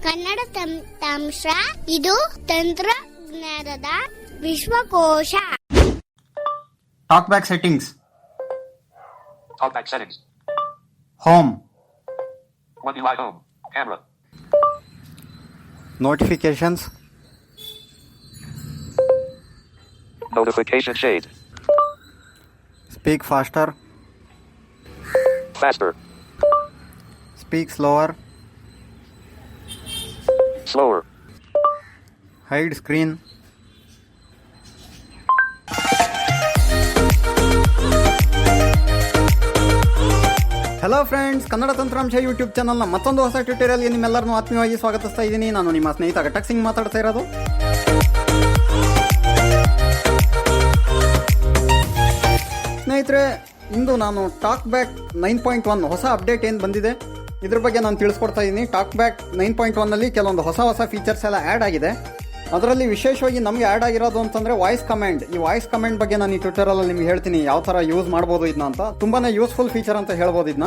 ಕನ್ನಡ ತಂತ್ರಾಂಶ ಇದು ತಂತ್ರಜ್ಞಾನದ ವಿಶ್ವಕೋಶ. Talkback settings. Talkback settings. Home. One UI home. Camera. Notifications. Notification shade. Speak faster. Faster. Speak slower. Slower. Hide screen. Hello friends, Kannada ತಂತ್ರಾಂಶ YouTube ಚಾನಲ್ನ ಮತ್ತೊಂದು ಹೊಸ ಟ್ಯುಟೋರಿಯಲ್ಗೆ ನಿಮ್ಮೆಲ್ಲರನ್ನೂ ಆತ್ಮೀಯವಾಗಿ ಸ್ವಾಗತಿಸ್ತಾ ಇದ್ದೀನಿ. ನಾನು ನಿಮ್ಮ ಸ್ನೇಹಿತ ಘಟಕ್ ಸಿಂಗ್ ಮಾತಾಡ್ತಾ ಇರೋದು. ಸ್ನೇಹಿತರೆ, ಇಂದು ನಾನು ಟಾಕ್ ಬ್ಯಾಕ್ 9.1 ಹೊಸ ಅಪ್ಡೇಟ್ ಏನು ಬಂದಿದೆ ಇದ್ರ ಬಗ್ಗೆ ನಾನು ತಿಳಿಸ್ಕೊಡ್ತಾ ಇದ್ದೀನಿ. ಟಾಕ್ ಬ್ಯಾಕ್ 9.1ನಲ್ಲಿ ಕೆಲವೊಂದು ಹೊಸ ಫೀಚರ್ಸ್ ಎಲ್ಲ ಆ್ಯಡ್ ಆಗಿದೆ. ಅದರಲ್ಲಿ ವಿಶೇಷವಾಗಿ ನಮಗೆ ಆ್ಯಡ್ ಆಗಿರೋದು ಅಂತಂದರೆ ವಾಯ್ಸ್ ಕಮೆಂಟ್. ಈ ವಾಯ್ಸ್ ಕಮೆಂಟ್ ಬಗ್ಗೆ ನಾನು ಈ ಟ್ವಿಟರಲ್ಲಿ ನಿಮ್ಗೆ ಹೇಳ್ತೀನಿ ಯಾವ ಥರ ಯೂಸ್ ಮಾಡ್ಬೋದು ಇದನ್ನ ಅಂತ. ತುಂಬಾ ಯೂಸ್ಫುಲ್ ಫೀಚರ್ ಅಂತ ಹೇಳ್ಬೋದು ಇದನ್ನ.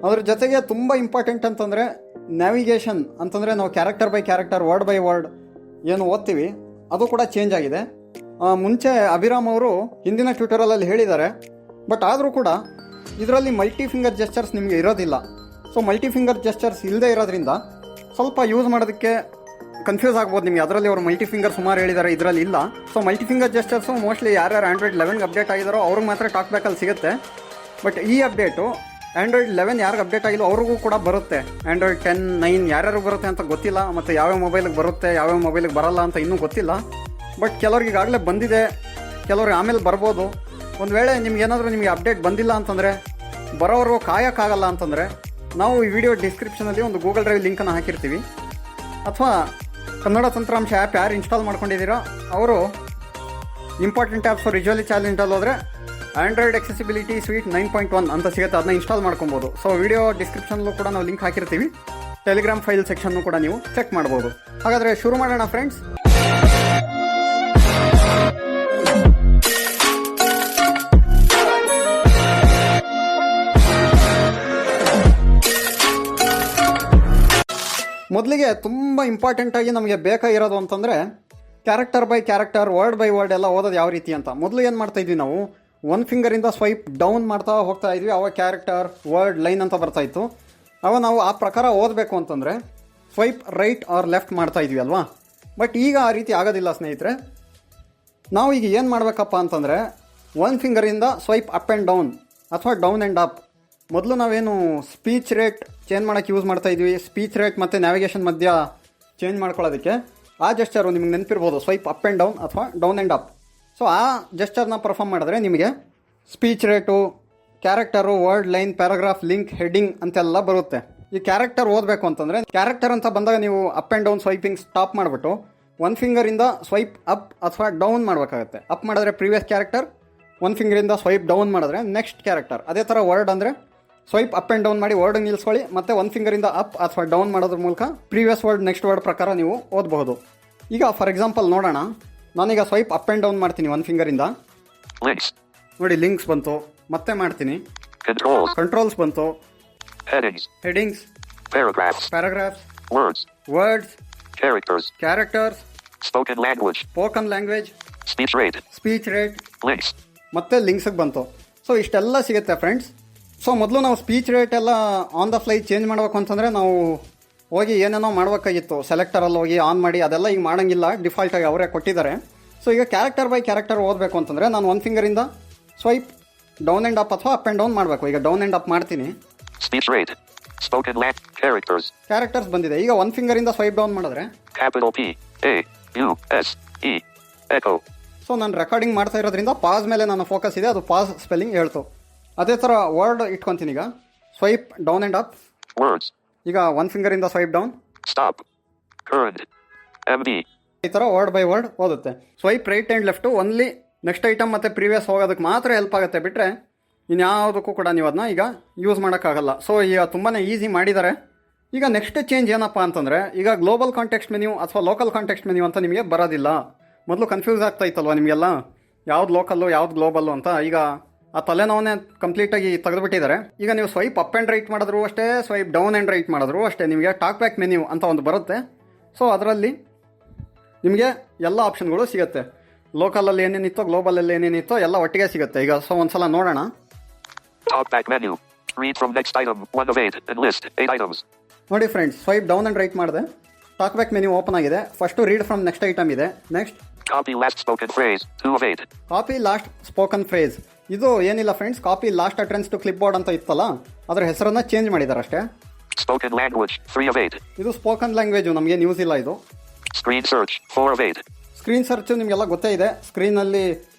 ಅದ್ರ ಜೊತೆಗೆ ತುಂಬ ಇಂಪಾರ್ಟೆಂಟ್ ಅಂತಂದರೆ ನ್ಯಾವಿಗೇಷನ್ ಅಂತಂದರೆ ನಾವು character by character, word by word ಏನು ಓದ್ತೀವಿ ಅದು ಕೂಡ ಚೇಂಜ್ ಆಗಿದೆ. ಮುಂಚೆ ಅಭಿರಾಮ್ ಅವರು ಹಿಂದಿನ ಟ್ವಿಟರಲ್ಲಿ ಹೇಳಿದ್ದಾರೆ, ಬಟ್ ಆದರೂ ಕೂಡ ಇದರಲ್ಲಿ ಮಲ್ಟಿ ಫಿಂಗರ್ ಜೆಸ್ಚರ್ಸ್ ನಿಮಗೆ ಇರೋದಿಲ್ಲ. ಸೊ ಮಲ್ಟಿ ಫಿಂಗರ್ ಜೆಸ್ಚರ್ಸ್ ಇಲ್ಲದೆ ಇರೋದ್ರಿಂದ ಸ್ವಲ್ಪ ಯೂಸ್ ಮಾಡೋದಕ್ಕೆ ಕನ್ಫ್ಯೂಸ್ ಆಗ್ಬೋದು ನಿಮಗೆ. ಅದರಲ್ಲಿ ಅವರು ಮಲ್ಟಿ ಫಿಂಗರ್ ಸುಮಾರು ಹೇಳಿದ್ದಾರೆ, ಇದರಲ್ಲಿ ಇಲ್ಲ. ಸೊ ಮಲ್ಟಿ ಫಿಂಗರ್ ಜೆಸ್ಚರ್ಸು ಮೋಸ್ಟ್ಲಿ ಯಾರ್ಯಾರು ಆಂಡ್ರಾಯ್ಡ್ 11 ಅಪ್ಡೇಟ್ ಆಗಿದ್ದಾರೋ ಅವ್ರಿಗೆ ಮಾತ್ರ ಟಾಕ್ ಬ್ಯಾಕಲ್ಲಿ ಸಿಗುತ್ತೆ. ಬಟ್ ಈ ಅಪ್ಡೇಟು ಆಂಡ್ರಾಯ್ಡ್ 11 ಯಾರಿಗೆ ಅಪ್ಡೇಟ್ ಆಗಿಲ್ಲ ಅವ್ರಿಗೂ ಕೂಡ ಬರುತ್ತೆ. ಆಂಡ್ರಾಯ್ಡ್ 10, 9 ಯಾರ್ಯಾರು ಬರುತ್ತೆ ಅಂತ ಗೊತ್ತಿಲ್ಲ, ಮತ್ತು ಯಾವ್ಯಾವ ಮೊಬೈಲಿಗೆ ಬರುತ್ತೆ ಯಾವ್ಯಾವ ಮೊಬೈಲಿಗೆ ಬರಲ್ಲ ಅಂತ ಇನ್ನೂ ಗೊತ್ತಿಲ್ಲ. ಬಟ್ ಕೆಲವ್ರಿಗೆ ಈಗಾಗಲೇ ಬಂದಿದೆ, ಕೆಲವ್ರಿಗೆ ಆಮೇಲೆ ಬರ್ಬೋದು. ಒಂದು ವೇಳೆ ನಿಮ್ಗೆ ಅಪ್ಡೇಟ್ ಬಂದಿಲ್ಲ ಅಂತಂದರೆ, ಬರೋವರು ಕಾಯೋಕ್ಕಾಗಲ್ಲ ಅಂತಂದರೆ, ನಾವು ಈ ವಿಡಿಯೋ ಡಿಸ್ಕ್ರಿಪ್ಷನಲ್ಲಿ ಒಂದು ಗೂಗಲ್ ಡ್ರೈವ್ ಲಿಂಕನ್ನು ಹಾಕಿರ್ತೀವಿ. ಅಥವಾ ಕನ್ನಡ ತಂತ್ರಾಂಶ ಆ್ಯಪ್ ಯಾರು ಇನ್ಸ್ಟಾಲ್ ಮಾಡ್ಕೊಂಡಿದ್ದೀರೋ ಅವರು ಇಂಪಾರ್ಟೆಂಟ್ ಆ್ಯಪ್ಸ್ ಫಾರ್ ವಿಜುವಲಿ ಚಾಲೆಂಜಲ್ಲಿ ಹೋದರೆ ಆಂಡ್ರಾಯ್ಡ್ ಎಕ್ಸೆಸಿಬಿಲಿಟಿ ಸ್ವೀಟ್ 9.1 ಅಂತ ಸಿಗುತ್ತೆ, ಅದನ್ನ ಇನ್ಸ್ಟಾಲ್ ಮಾಡ್ಕೊಬೋದು. ಸೊ ವಿಡಿಯೋ ಡಿಸ್ಕ್ರಿಪ್ಷನಲ್ಲೂ ಕೂಡ ನಾವು ಲಿಂಕ್ ಹಾಕಿರ್ತೀವಿ. ಟೆಲಿಗ್ರಾಮ್ ಫೈಲ್ ಸೆಕ್ಷನ್ನು ಕೂಡ ನೀವು ಚೆಕ್ ಮಾಡ್ಬೋದು. ಹಾಗಾದರೆ ಶುರು ಮಾಡೋಣ ಫ್ರೆಂಡ್ಸ್. ಮೊದಲಿಗೆ ತುಂಬ ಇಂಪಾರ್ಟೆಂಟಾಗಿ ನಮಗೆ ಬೇಕಾಗಿರೋದು ಅಂತಂದರೆ character by character, word by word ಎಲ್ಲ ಓದೋದು ಯಾವ ರೀತಿ ಅಂತ. ಮೊದಲು ಏನು ಮಾಡ್ತಾ ಇದ್ವಿ ನಾವು, ಒನ್ ಫಿಂಗರಿಂದ ಸ್ವೈಪ್ ಡೌನ್ ಮಾಡ್ತಾ ಹೋಗ್ತಾ ಇದ್ವಿ. ಅವಾಗ ಕ್ಯಾರೆಕ್ಟರ್, ವರ್ಡ್, ಲೈನ್ ಅಂತ ಬರ್ತಾಯಿತ್ತು. ಅವಾಗ ನಾವು ಆ ಪ್ರಕಾರ ಓದಬೇಕು ಅಂತಂದರೆ ಸ್ವೈಪ್ ರೈಟ್ ಆರ್ ಲೆಫ್ಟ್ ಮಾಡ್ತಾ ಇದ್ವಿ ಅಲ್ವಾ. ಬಟ್ ಈಗ ಆ ರೀತಿ ಆಗೋದಿಲ್ಲ ಸ್ನೇಹಿತರೆ. ನಾವು ಈಗ ಏನು ಮಾಡಬೇಕಪ್ಪ ಅಂತಂದರೆ ಒನ್ ಫಿಂಗರಿಂದ ಸ್ವೈಪ್ ಅಪ್ ಆ್ಯಂಡ್ ಡೌನ್ ಅಥವಾ ಡೌನ್ ಆ್ಯಂಡ್ ಅಪ್. ಮೊದಲು ನಾವೇನು ಸ್ಪೀಚ್ ರೇಟ್ ಚೇಂಜ್ ಮಾಡೋಕ್ಕೆ ಯೂಸ್ ಮಾಡ್ತಾ ಇದ್ವಿ, ಸ್ಪೀಚ್ ರೇಟ್ ಮತ್ತು ನ್ಯಾವಿಗೇಷನ್ ಮಧ್ಯ ಚೇಂಜ್ ಮಾಡ್ಕೊಳ್ಳೋದಕ್ಕೆ ಆ ಜೆಸ್ಚರು ನಿಮಗೆ ನೆನಪಿರ್ಬೋದು, ಸ್ವೈಪ್ ಅಪ್ ಆ್ಯಂಡ್ ಡೌನ್ ಅಥವಾ ಡೌನ್ ಆ್ಯಂಡ್ ಅಪ್. ಸೊ ಆ ಜೆಸ್ಚರ್ನ ಪರ್ಫಾರ್ಮ್ ಮಾಡಿದ್ರೆ ನಿಮಗೆ speech rate, character, word, line, paragraph, link, heading ಅಂತೆಲ್ಲ ಬರುತ್ತೆ. ಈ ಕ್ಯಾರೆಕ್ಟರ್ ಓದಬೇಕು ಅಂತಂದರೆ ಕ್ಯಾರೆಕ್ಟರ್ ಅಂತ ಬಂದಾಗ ನೀವು up and down swiping stop ಮಾಡಿಬಿಟ್ಟು ಒನ್ ಫಿಂಗರಿಂದ ಸ್ವೈಪ್ ಅಪ್ ಅಥವಾ ಡೌನ್ ಮಾಡಬೇಕಾಗುತ್ತೆ. ಅಪ್ ಮಾಡಿದ್ರೆ ಪ್ರೀವಿಯಸ್ ಕ್ಯಾರೆಕ್ಟರ್, ಒನ್ ಫಿಂಗರಿಂದ ಸ್ವೈಪ್ ಡೌನ್ ಮಾಡಿದ್ರೆ ನೆಕ್ಸ್ಟ್ ಕ್ಯಾರೆಕ್ಟರ್. ಅದೇ ಥರ ವರ್ಡ್ ಅಂದರೆ ಸ್ವೈಪ್ ಅಪ್ ಆ್ಯಂಡ್ ಡೌನ್ ಮಾಡಿ ವರ್ಡ್ ನಿಲ್ಲಿಸ್ಕೊಳ್ಳಿ, ಮತ್ತು ಒನ್ ಫಿಂಗರಿಂದ ಅಪ್ ಅಥವಾ ಡೌನ್ ಮಾಡೋದ್ರ ಮೂಲಕ ಪ್ರೀವಿಯಸ್ ವರ್ಡ್ ನೆಕ್ಸ್ಟ್ ವರ್ಡ್ ಪ್ರಕಾರ ನೀವು ಓದಬಹುದು. ಈಗ ಫಾರ್ ಎಕ್ಸಾಂಪಲ್ ನೋಡೋಣ. ನಾನೀಗ ಸ್ವೈಪ್ ಅಪ್ ಆ್ಯಂಡ್ ಡೌನ್ ಮಾಡ್ತೀನಿ ಒನ್ ಫಿಂಗರಿಂದ. ನೋಡಿ ಲಿಂಕ್ಸ್ ಬಂತು. ಮತ್ತೆ ಮಾಡ್ತೀನಿ, ಕಂಟ್ರೋಲ್ಸ್ ಬಂತು, headings, paragraphs, words, characters, spoken language, speech rate, ಮತ್ತೆ ಲಿಂಕ್ಸ್ಗೆ ಬಂತು. ಸೊ ಇಷ್ಟೆಲ್ಲ ಸಿಗುತ್ತೆ ಫ್ರೆಂಡ್ಸ್. ಸೊ ಮೊದಲು ನಾವು ಸ್ಪೀಚ್ ರೇಟ್ ಎಲ್ಲ ಆನ್ ದ ಫ್ಲೈ ಚೇಂಜ್ ಮಾಡಬೇಕು ಅಂತಂದರೆ ನಾವು ಹೋಗಿ ಏನೇನೋ ಮಾಡಬೇಕಾಗಿತ್ತು, ಸೆಲೆಕ್ಟರಲ್ಲಿ ಹೋಗಿ ಆನ್ ಮಾಡಿ. ಅದೆಲ್ಲ ಈಗ ಮಾಡೋಂಗಿಲ್ಲ, ಡಿಫಾಲ್ಟಾಗಿ ಅವರೇ ಕೊಟ್ಟಿದ್ದಾರೆ. ಸೊ ಈಗ ಕ್ಯಾರೆಕ್ಟರ್ ಬೈ ಕ್ಯಾರೆಕ್ಟರ್ ಓದಬೇಕು ಅಂತಂದರೆ ನಾನು ಒನ್ ಫಿಂಗರಿಂದ ಸ್ವೈಪ್ ಡೌನ್ ಆ್ಯಂಡ್ ಅಪ್ ಅಥವಾ ಅಪ್ ಆ್ಯಂಡ್ ಡೌನ್ ಮಾಡಬೇಕು. ಈಗ ಡೌನ್ ಆ್ಯಂಡ್ ಅಪ್ ಮಾಡ್ತೀನಿ. ಸ್ಪೀಚ್ ರೇಟ್, ಸ್ಪೋಕನ್ ಕ್ಯಾರೆಕ್ಟರ್ಸ್ ಬಂದಿದೆ. ಈಗ ಒನ್ ಫಿಂಗರಿಂದ ಸ್ವೈಪ್ ಡೌನ್ ಮಾಡಿದ್ರೆ ಕ್ಯಾಪಿಟಲ್ PAUSE ಎಕೋ. ಸೊ ನಾನು ರೆಕಾರ್ಡಿಂಗ್ ಮಾಡ್ತಾ ಇರೋದ್ರಿಂದ ಪಾಸ್ ಮೇಲೆ ನನ್ನ ಫೋಕಸ್ ಇದೆ, ಅದು ಪಾಸ್ ಸ್ಪೆಲ್ಲಿಂಗ್ ಹೇಳ್ತು. ಅದೇ ಥರ ವರ್ಡ್ ಇಟ್ಕೊತೀನಿ. ಈಗ swipe down and up, words. ಈಗ ಒನ್ ಫಿಂಗರಿಂದ swipe down, stop, current, MB. ಈ ಥರ ವರ್ಡ್ ಬೈ ವರ್ಡ್ ಓದುತ್ತೆ. Swipe right and left only next item ಮತ್ತು ಪ್ರೀವಿಯಸ್ ಹೋಗೋದಕ್ಕೆ ಮಾತ್ರ ಹೆಲ್ಪ್ ಆಗುತ್ತೆ, ಬಿಟ್ಟರೆ ಇನ್ಯಾವುದಕ್ಕೂ ಕೂಡ ನೀವು ಅದನ್ನ ಈಗ ಯೂಸ್ ಮಾಡೋಕ್ಕಾಗಲ್ಲ. ಸೊ ಈಗ ತುಂಬಾ ಈಸಿ ಮಾಡಿದ್ದಾರೆ. ಈಗ ನೆಕ್ಸ್ಟ್ ಚೇಂಜ್ ಏನಪ್ಪ ಅಂತಂದರೆ, ಈಗ ಗ್ಲೋಬಲ್ ಕಾಂಟೆಕ್ಸ್ಟ್ ಮೆನ್ಯೂ ಅಥವಾ ಲೋಕಲ್ ಕಾಂಟೆಕ್ಸ್ಟ್ ಮೆನ್ಯೂ ಅಂತ ನಿಮಗೆ ಬರೋದಿಲ್ಲ. ಮೊದಲು ಕನ್ಫ್ಯೂಸ್ ಆಗ್ತಾ ಇತ್ತಲ್ವ ನಿಮಗೆಲ್ಲ, ಯಾವ್ದು ಲೋಕಲ್ಲು ಯಾವ್ದು ಗ್ಲೋಬಲ್ಲು ಅಂತ. ಈಗ ಆ ತಲೆನೋವನ್ನೇ ಕಂಪ್ಲೀಟಾಗಿ ತೆಗೆದುಬಿಟ್ಟಿದ್ದಾರೆ. ಈಗ ನೀವು ಸ್ವೈಪ್ ಅಪ್ ಆ್ಯಂಡ್ ರೈಟ್ ಮಾಡಿದ್ರು ಅಷ್ಟೇ, ಸ್ವೈಪ್ ಡೌನ್ ಆ್ಯಂಡ್ ರೈಟ್ ಮಾಡಿದ್ರು ಅಷ್ಟೇ, ನಿಮಗೆ ಟಾಕ್ ಬ್ಯಾಕ್ ಮೆನ್ಯೂ ಅಂತ ಒಂದು ಬರುತ್ತೆ. ಸೊ ಅದರಲ್ಲಿ ನಿಮಗೆ ಎಲ್ಲ ಆಪ್ಷನ್ಗಳು ಸಿಗುತ್ತೆ. ಲೋಕಲಲ್ಲಿ ಏನೇನಿತ್ತೋ, ಗ್ಲೋಬಲಲ್ಲಿ ಏನೇನಿತ್ತೋ ಎಲ್ಲ ಒಟ್ಟಿಗೆ ಸಿಗುತ್ತೆ. ಈಗ ಸೊ ಒಂದ್ಸಲ ನೋಡೋಣ. Talk back menu. Read from next item 1 of 8 and list 8 items. ನೋಡಿ friends, swipe down and right ಮಾಡಿದೆ, ಟಾಕ್ ಬ್ಯಾಕ್ ಮೆನ್ಯೂ ಓಪನ್ ಆಗಿದೆ. First read from next item ಇದೆ. Next Copy last spoken phrase 2 of 8. Copy last spoken phrase. ಇದು ಏನಿಲ್ಲ friends, copy last utterance to clipboard ಅಂತ ಇತ್ತಲ್ಲ, ಅದರ ಹೆಸರನ್ನು change ಮಾಡಿದ್ದಾರೆ ಅಷ್ಟೇ. Spoken language 3 of 8. ಇದು ಸ್ಪೋಕನ್ ಲ್ಯಾಂಗ್ವೇಜು, ನಮಗೆ ನ್ಯೂಸ್ ಇಲ್ಲ ಇದು. Screen search 4 of 8. Screen search ನಿಮಗೆಲ್ಲ ಗೊತ್ತೇ ಇದೆ. ಸ್ಕ್ರೀನಲ್ಲಿ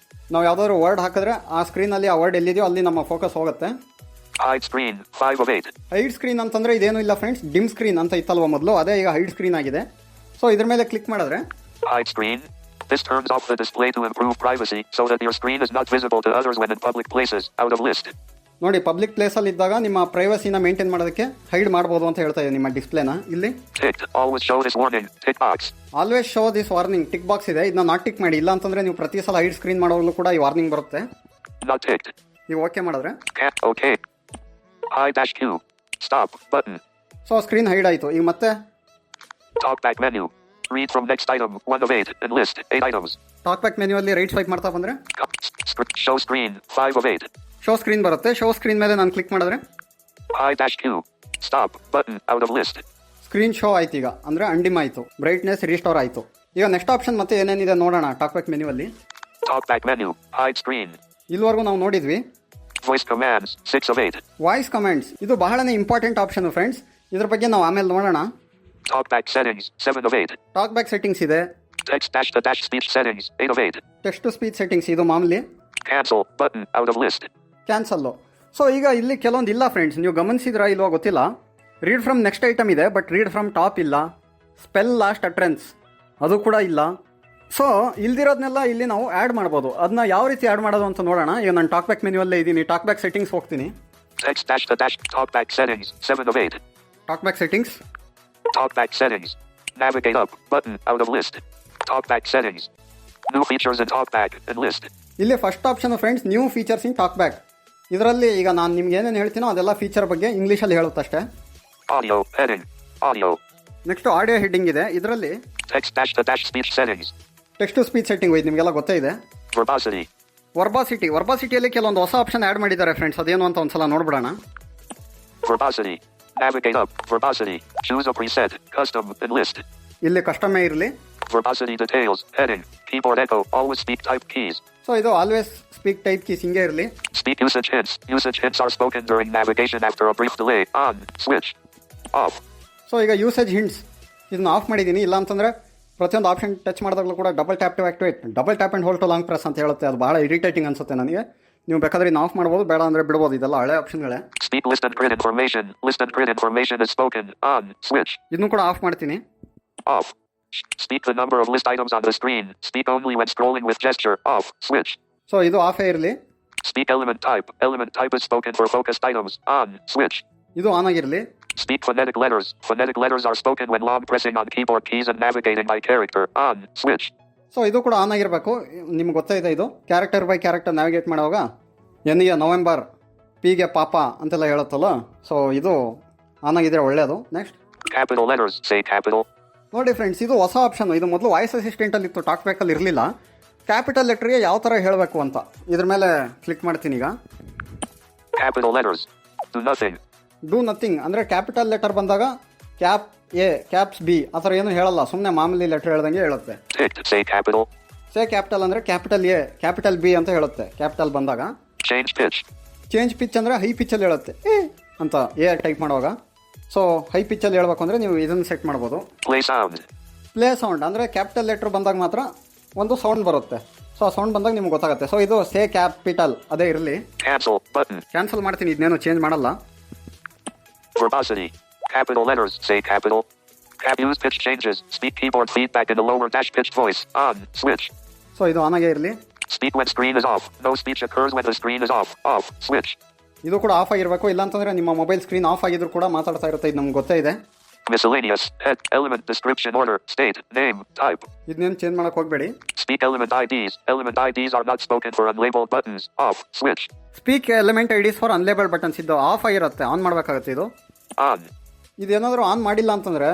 ನಾವು ಯಾವುದಾದ್ರು ವರ್ಡ್ ಹಾಕಿದ್ರೆ ಆ ಸ್ಕ್ರೀನಲ್ಲಿ ಆ ವರ್ಡ್ ಎಲ್ಲಿದೆಯೋ ಅಲ್ಲಿ ನಮ್ಮ ಫೋಕಸ್ ಹೋಗುತ್ತೆ. Hide screen 5 of 8. Hide screen ಅಂತಂದರೆ ಇದೇನು ಇಲ್ಲ ಫ್ರೆಂಡ್ಸ್, ಡಿಮ್ ಸ್ಕ್ರೀನ್ ಅಂತ ಇತ್ತಲ್ವ ಮೊದಲು, ಅದೇ ಈಗ ಹೈಡ್ ಸ್ಕ್ರೀನ್ ಆಗಿದೆ. ಸೊ ಇದ್ರ ಮೇಲೆ ಕ್ಲಿಕ್ ಮಾಡಿದ್ರೆ Hide screen. This turns off the display to improve privacy so that your screen is not visible to others when in public places. Out of list. ನೋಡಿ, public ಪ್ಲೇಸಲ್ಲಿ ಇದ್ದಾಗ ನಿಮ್ಮ ಪ್ರೈವಸಿನ maintain ಮಾಡೋದಕ್ಕೆ hide ಮಾಡ್ಬೋದು ಅಂತ ಹೇಳ್ತಾ ಇದೆ ನಿಮ್ಮ ಡಿಸ್ಪ್ಲೇನ. ಇಲ್ಲಿ Ticked. Always show this warning. Tick box. Always show this warning tick box ಇದೆ, ಇದನ್ನ ನಾಟ್ ಟಿಕ್ ಮಾಡಿ. ಇಲ್ಲ ಅಂತಂದ್ರೆ ನೀವು ಪ್ರತಿ ಸಲ ಹೈಡ್ ಸ್ಕ್ರೀನ್ ಮಾಡೋವಾಗಲೂ ಕೂಡ ಈ ವಾರ್ನಿಂಗ್ ಬರುತ್ತೆ. Not ticked. ನೀವು ಓಕೆ ಮಾಡಿದ್ರೆ Okay. Hide dash Q. Stop button. So screen hide ಆಯಿತು. ಈಗ ಮತ್ತೆ Talk back menu. Read from next item 1 of 8 and list 8 items. Talk back menu ಅಲ್ಲಿ ರೈಟ್ ಸ್ವೈಪ್ ಮಾಡ್ತಾ ಬಂದ್ರೆ Show screen 5 of 8. Show screen ಬರುತ್ತೆ. Show screen ಮೇಲೆ ನಾನು click ಮಾಡಿದ್ರೆ Hide dash Q. Stop button. Out of list. Screen show ಆಯ್ತು. ಈಗ ಅಂದರೆ ಅಂಡಿಮ್ ಆಯಿತು, ಬ್ರೈಟ್ನೆಸ್ ರಿಸ್ಟೋರ್ ಆಯಿತು. ಈಗ ನೆಕ್ಸ್ಟ್ ಆಪ್ಷನ್ ಮತ್ತೆ ಏನೇನಿದೆ ನೋಡೋಣ. ಟಾಕ್ ಬ್ಯಾಕ್ ಮೆನ್ಯೂ ಅಲ್ಲಿ Talk back menu. Hide screen. ಇಲ್ಲಿವರೆಗೂ ನಾವು ನೋಡಿದ್ವಿ. Voice commands 6 of 8. Voice comments, ಇದು ಬಹಳನೇ ಇಂಪಾರ್ಟೆಂಟ್ ಆಪ್ಷನ್ ಫ್ರೆಂಡ್ಸ್. ಇದ್ರ ಬಗ್ಗೆ ನಾವು ಆಮೇಲೆ ನೋಡೋಣ. Talk back settings 7 of 8. Talk back settings ಇದೆ. Text dash to dash speech settings 8 of 8. Text to speech settings, ಇದು ಮಾಮೂಲಿ. Cancel button. Out of list. Cancel. So ಈಗ ಇಲ್ಲಿ ಕೆಲವೊಂದು ಇಲ್ಲ ಫ್ರೆಂಡ್ಸ್, ನೀವು ಗಮನಿಸಿದ್ರಾ ಇಲ್ವೋ ಗೊತ್ತಿಲ್ಲ. ರೀಡ್ ಫ್ರಮ್ ನೆಕ್ಸ್ಟ್ ಐಟಮ್ ಇದೆ, ಬಟ್ ರೀಡ್ ಫ್ರಮ್ ಟಾಪ್ ಇಲ್ಲ. ಸ್ಪೆಲ್ ಲಾಸ್ಟ್ ಅಟ್ರೆನ್ಸ್ ಅದು ಕೂಡ ಇಲ್ಲ. ಸೊ ಇಲ್ದಿರೋದನ್ನೆಲ್ಲ ಇಲ್ಲಿ ನಾವು ಆ್ಯಡ್ ಮಾಡ್ಬೋದು. ಅದನ್ನ ಯಾವ ರೀತಿ ಆ್ಯಡ್ ಮಾಡೋದು ಅಂತ ನೋಡೋಣ. ಈಗ ನಾನು ಟಾಕ್ ಬ್ಯಾಕ್ ಮೆನ್ಯೂ ಅಲ್ಲೇ ಇದ್ದೀನಿ. ಟಾಕ್ ಬ್ಯಾಕ್ ಸೆಟ್ಟಿಂಗ್ಸ್ ಹೋಗ್ತೀನಿ. Text dash to dash talk back settings 7 of 8. Talk back settings, Talk back settings. Navigate up button. Out of list. Talk back settings. New features in talk back and list. ಇಲ್ಲಿ first option friends, new features ಇನ್ talk back. ಇದರಲ್ಲಿ ಈಗ ನಾನು ನಿಮ್ಗೆ ಏನೇನು ಹೇಳ್ತೀನೋ ಅದೆಲ್ಲ feature ಬಗ್ಗೆ ಇಂಗ್ಲೀಷಲ್ಲಿ ಹೇಳುತ್ತಷ್ಟೇ. Audio heading. Audio. Next audio heading ಇದೆ. ಇದರಲ್ಲಿ Text dash to dash speech settings. Text to speech setting ಹೋಯ್ತು, ನಿಮಗೆಲ್ಲ ಗೊತ್ತೇ ಇದೆ. Verbosity. ವರ್ಬಾಸಿಟಿಯಲ್ಲಿ ಕೆಲವೊಂದು ಹೊಸ ಆಪ್ಷನ್ ಆ್ಯಡ್ ಮಾಡಿದ್ದಾರೆ ಫ್ರೆಂಡ್ಸ್. ಅದೇನು ಅಂತ ಒಂದ್ಸಲ ನೋಡ್ಬಿಡೋಣ. Verbosity. Navigate up. Verbosity. Choose a preset. Custom and list. ಇಲ್ಲಿ ಕಸ್ಟಮೇ ಇರಲಿ. Verbosity details. Heading. Keyboard echo. Always speak type keys. So ಇದು ಆಲ್ವೇಸ್ ಸ್ಪೀಕ್ ಟೈಪ್ ಕೀಸ್ ಹಿಂಗೆ ಇರಲಿ. Speak usage hints. Usage hints are spoken during navigation after a brief delay. On. Switch. Off. So ಈಗ usage hints ಇದನ್ನ off ಮಾಡಿದ್ದೀನಿ. ಇಲ್ಲ ಅಂತಂದರೆ ಪ್ರತಿಯೊಂದು option touch ಮಾಡಿದಾಗಲೂ ಕೂಡ double tap to activate, double tap and hold to long press ಅಂತ ಹೇಳುತ್ತೆ. ಅದು ಭಾಳ ಇರಿಟೇಟಿಂಗ್ ಅನ್ಸುತ್ತೆ ನನಗೆ. ನೀವು ಬೇಕಾದ್ರೆ ಇನ್ನು ಆಫ್ ಮಾಡ್ಬೋದು, ಬೇಡ ಅಂದರೆ ಬಿಡ್ಬೋದು. ಇದೆಲ್ಲ ಹಳೆ ಆಪ್ಷನ್ಗಳೇ. Speak list and grid information. List and grid information is spoken. On. Switch. ಇದನ್ನು ಕೂಡ ಆಫ್ ಮಾಡ್ತೀನಿ. Off. Speak the number of list items on the screen. Speak only when scrolling with gesture. Off. Switch. So ಇದು ಆಫೇ iರಲಿ. Speak element type. Element type is spoken for focused items. On. Switch. ಇದು on ಆಗಿರಲಿ. Speak phonetic letters. Phonetic letters are spoken when long pressing on keyboard keys and navigating by character. On. Switch. So ಇದು ಕೂಡ on ಆಗಿರಬೇಕು. ನಿಮ್ಗೆ ಗೊತ್ತೇ ಇದೆ, ಇದು character by character navigate ಮಾಡುವಾಗ ಎನ್ನಿಗೆ ನವೆಂಬರ್, ಪಿಗೆ ಪಾಪ ಅಂತೆಲ್ಲ ಹೇಳುತ್ತಲ್ಲ. ಸೊ ಇದು ಆನ್ ಆಗಿದ್ರೆ ಒಳ್ಳೆಯದು. Next Capital letters. Say capital. ನೋಡಿ ಫ್ರೆಂಡ್ಸ್, ಇದು ಹೊಸ ಆಪ್ಷನ್. ಇದು ಮೊದಲು ವಾಯ್ಸ್ ಅಸಿಸ್ಟೆಂಟಲ್ಲಿ ಇತ್ತು, ಟಾಕ್ ಬ್ಯಾಕಲ್ಲಿ ಇರಲಿಲ್ಲ. ಕ್ಯಾಪಿಟಲ್ ಲೆಟ್ರಿಗೆ ಯಾವ ಥರ ಹೇಳಬೇಕು ಅಂತ ಇದ್ರ ಮೇಲೆ ಕ್ಲಿಕ್ ಮಾಡ್ತೀನಿ. ಈಗ Capital letters. Do nothing. Do nothing ಅಂದರೆ ಕ್ಯಾಪಿಟಲ್ ಲೆಟರ್ ಬಂದಾಗ ಕ್ಯಾಪ್ ಎ, ಕ್ಯಾಪ್ಸ್ ಬಿ ಆ ಥರ ಏನು ಹೇಳಲ್ಲ, ಸುಮ್ಮನೆ ಮಾಮೂಲಿ ಲೆಟರ್ ಹೇಳ್ದಂಗೆ ಹೇಳುತ್ತೆ. Ticked. Say capital. ಸೇ ಕ್ಯಾಪಿಟಲ್ ಅಂದರೆ ಕ್ಯಾಪಿಟಲ್ ಎ, ಕ್ಯಾಪಿಟಲ್ ಬಿ ಅಂತ ಹೇಳುತ್ತೆ. ಕ್ಯಾಪಿಟಲ್ ಬಂದಾಗ Change pitch. ಚೇಂಜ್ ಪಿಚ್ ಅಂದರೆ ಹೈ ಪಿಚ್ಚಲ್ಲಿ ಹೇಳುತ್ತೆ ಅಂತ ಎ ಟೈಪ್ ಮಾಡುವಾಗ. ಸೊ ಹೈ ಪಿಚ್ಚಲ್ಲಿ ಹೇಳ್ಬೇಕು ಅಂದರೆ ನೀವು ಇದನ್ನು ಸೆಟ್ ಮಾಡ್ಬೋದು. Play sound. ಪ್ಲೇ ಸೌಂಡ್ ಅಂದರೆ ಕ್ಯಾಪಿಟಲ್ ಲೆಟ್ರ್ ಬಂದಾಗ ಮಾತ್ರ ಒಂದು ಸೌಂಡ್ ಬರುತ್ತೆ. ಸೊ ಆ ಸೌಂಡ್ ಬಂದಾಗ ನಿಮ್ಗೆ ಗೊತ್ತಾಗುತ್ತೆ. ಸೊ ಇದು ಸೇ ಕ್ಯಾಪಿಟಲ್ ಅದೇ ಇರಲಿ. Cancel button. ಕ್ಯಾನ್ಸಲ್ ಮಾಡ್ತೀನಿ, ಇದನ್ನೇನು ಚೇಂಜ್ ಮಾಡಲ್ಲ. Verbosity. Capital letters. Say capital. Cap use pitch changes. Speak keyboard feedback in the lower dash pitched voice. On. Switch. So ಇದು ಆನ್ ಆಗೇ ಇರಲಿ. Speak when screen is off. No speech occurs when the screen is off. Off. Switch. ಇದು ಕೂಡ of ಆಗಿರಬೇಕು. ಇಲ್ಲಾಂತಂದರೆ ನಿಮ್ಮ mobile screen of ಆಗಿದ್ರು ಕೂಡ ಮಾತಾಡ್ತಾ ಇರುತ್ತೆ. ಇದು ನಮ್ಗೆ ಗೊತ್ತೇ ಇದೆ. Miscellaneous. Head. Element description order. State. Name. Type. ಇದನ್ನೇನು ಚೇಂಜ್ ಮಾಡಕ್ಕೆ ಹೋಗಬೇಡಿ. Speak element IDs. Element IDs are not spoken for unlabeled buttons. Off. Switch. Speak element ಐಡೀಸ್ for ಅನ್ಲೇಬಲ್ buttons ಇದು ಆಫ್ ಆಗಿರುತ್ತೆ, ಆನ್ ಮಾಡಬೇಕಾಗುತ್ತೆ ಇದು. On. ಇದೇನಾದರೂ ಆನ್ ಮಾಡಿಲ್ಲ ಅಂತಂದರೆ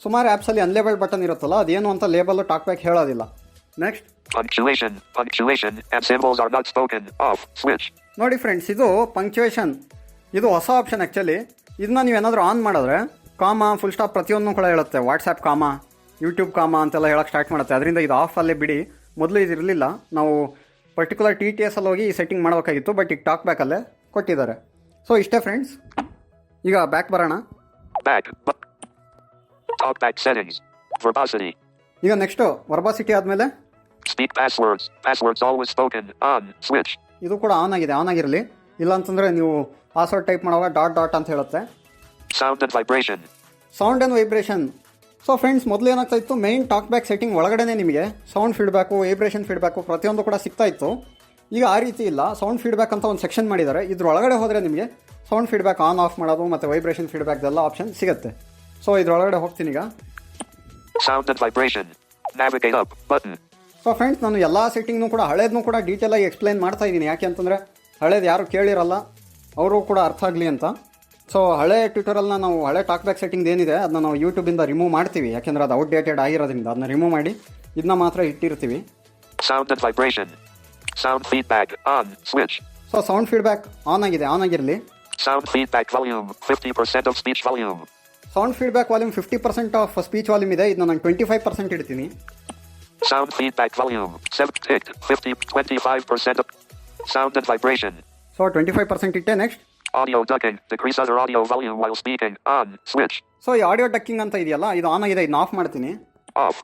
ಸುಮಾರು ಆ್ಯಪ್ಸಲ್ಲಿ ಅನ್ಲೇಬಲ್ ಬಟನ್ ಇರುತ್ತಲ್ಲ, ಅದೇನು ಅಂತ ಲೇಬಲ್ ಟಾಕ್ ಬ್ಯಾಕ್ ಹೇಳೋದಿಲ್ಲ. Next Punctuation. Punctuation and symbols are not spoken. Off. Switch. ನೋಡಿ ಫ್ರೆಂಡ್ಸ್, ಇದು ಪಂಕ್ಚುಯೇಷನ್, ಇದು ಹೊಸ ಆಪ್ಷನ್ ಆ್ಯಕ್ಚುಲಿ. ಇದನ್ನ ನೀವೇನಾದರೂ ಆನ್ ಮಾಡಿದ್ರೆ ಕಾಮ, ಫುಲ್ ಸ್ಟಾಪ್ ಪ್ರತಿಯೊಂದು ಕೂಡ ಹೇಳುತ್ತೆ. ವಾಟ್ಸಾಪ್ ಕಾಮ, ಯೂಟ್ಯೂಬ್ ಕಾಮ ಅಂತೆಲ್ಲ ಹೇಳಕ್ಕೆ ಸ್ಟಾರ್ಟ್ ಮಾಡುತ್ತೆ. ಅದರಿಂದ ಇದು ಆಫ್ ಅಲ್ಲೇ ಬಿಡಿ. ಮೊದಲು ಇದು ಇರಲಿಲ್ಲ, ನಾವು ಪರ್ಟಿಕ್ಯುಲರ್ TTS ಅಲ್ಲಿ ಹೋಗಿ ಈ ಸೆಟ್ಟಿಂಗ್ ಮಾಡಬೇಕಾಗಿತ್ತು, ಬಟ್ ಈಗ ಟಾಕ್ ಬ್ಯಾಕಲ್ಲೇ ಕೊಟ್ಟಿದ್ದಾರೆ. ಸೊ ಇಷ್ಟೇ ಫ್ರೆಂಡ್ಸ್. ಈಗ ಬ್ಯಾಕ್ ಬರೋಣ. Back. Talk back settings. Verbosity. ಈಗ ನೆಕ್ಸ್ಟು ವರ್ಬಾಸಿಟಿ ಆದಮೇಲೆ Speak passwords. Passwords always spoken. On. Switch. ಇದು ಕೂಡ ಆನ್ ಆಗಿದೆ, ಆನ್ ಆಗಿರಲಿ. ಇಲ್ಲ ಅಂತಂದರೆ ನೀವು ಪಾಸ್ವರ್ಡ್ ಟೈಪ್ ಮಾಡುವಾಗ ಡಾಟ್ ಡಾಟ್ ಅಂತ ಹೇಳುತ್ತೆ. Sound and vibration. Sound and vibration. So friends, ಮೊದಲು ಏನಾಗ್ತಾ ಇತ್ತು, ಮೇಯ್ನ್ ಟಾಕ್ ಬ್ಯಾಕ್ ಸೆಟ್ಟಿಂಗ್ ಒಳಗಡೆ ನಿಮಗೆ ಸೌಂಡ್ ಫೀಡ್ಬ್ಯಾಕು, ವೈಬ್ರೇಷನ್ ಫೀಡ್ಬ್ಯಾಕು ಪ್ರತಿಯೊಂದು ಕೂಡ ಸಿಗ್ತಾ ಇತ್ತು. ಈಗ ಆ ರೀತಿ ಇಲ್ಲ. ಸೌಂಡ್ ಫೀಡ್ಬ್ಯಾಕ್ ಅಂತ ಒಂದು ಸೆಕ್ಷನ್ ಮಾಡಿದ್ದಾರೆ. ಇದ್ರೊಳಗಡೆ ಹೋದರೆ ನಿಮಗೆ ಸೌಂಡ್ ಫೀಡ್ಬ್ಯಾಕ್ ಆನ್ ಆಫ್ ಮಾಡೋದು ಮತ್ತು ವೈಬ್ರೇಷನ್ ಫೀಡ್ಬ್ಯಾಕ್ದೆಲ್ಲ ಆಪ್ಷನ್ ಸಿಗುತ್ತೆ. ಸೊ ಇದ್ರೊಳಗಡೆ ಹೋಗ್ತೀನಿ ಈಗ. Sound and vibration. Navigate up. Button. So friends, ನಾನು ಎಲ್ಲ ಸೆಟ್ಟಿಂಗ್ನೂ ಕೂಡ ಹಳೇದನ್ನೂ ಕೂಡ ಡೀಟೇಲಾಗಿ ಎಕ್ಸ್ಪ್ಲೈನ್ ಮಾಡ್ತಾ ಇದ್ದೀನಿ. ಯಾಕೆ ಅಂತಂದರೆ ಹಳೇದು ಯಾರು ಕೇಳಿರಲ್ಲ, ಅವರು ಕೂಡ ಅರ್ಥ ಆಗಲಿ ಅಂತ. ಸೊ ಹಳೆ ಟ್ಯೂಟೋರಿಯಲ್ನ ನಾವು ಹಳೆ ಟಾಕ್ ಬ್ಯಾಕ್ ಸೆಟ್ಟಿಂಗ್ ಏನಿದೆ ಅದನ್ನ ನಾವು ಯೂಟ್ಯೂಬಿಂದ ರಿಮೂವ್ ಮಾಡ್ತೀವಿ. ಯಾಕೆಂದರೆ ಅದು ಔಟ್ಡೇಟೆಡ್ ಆಗಿರೋದ್ರಿಂದ ಅದನ್ನ ರಿಮೂವ್ ಮಾಡಿ ಇದನ್ನ ಮಾತ್ರ ಇಟ್ಟಿರ್ತೀವಿ. Sound and vibration. Sound feedback. On. Switch. So sound feedback on ಆಗಿದೆ, ಆನ್ ಆಗಿರಲಿ. Sound feedback volume. 50% of speech volume. Sound feedback volume 50% of speech volume ಇದೆ. ಇದನ್ನ ನಾನು 25% ಇಡ್ತೀನಿ. Sound feedback volume. 25% of sound and vibration. So 25% ಇಟ್ಟೆ. Next Audio ducking. Decrease other audio volume while speaking. On. Switch. So ಈ audio ducking ಅಂತ ಇದೆಯಲ್ಲ, ಇದು on ಆಗಿದೆ. ಇದನ್ನ ಆಫ್ ಮಾಡ್ತೀನಿ. Off.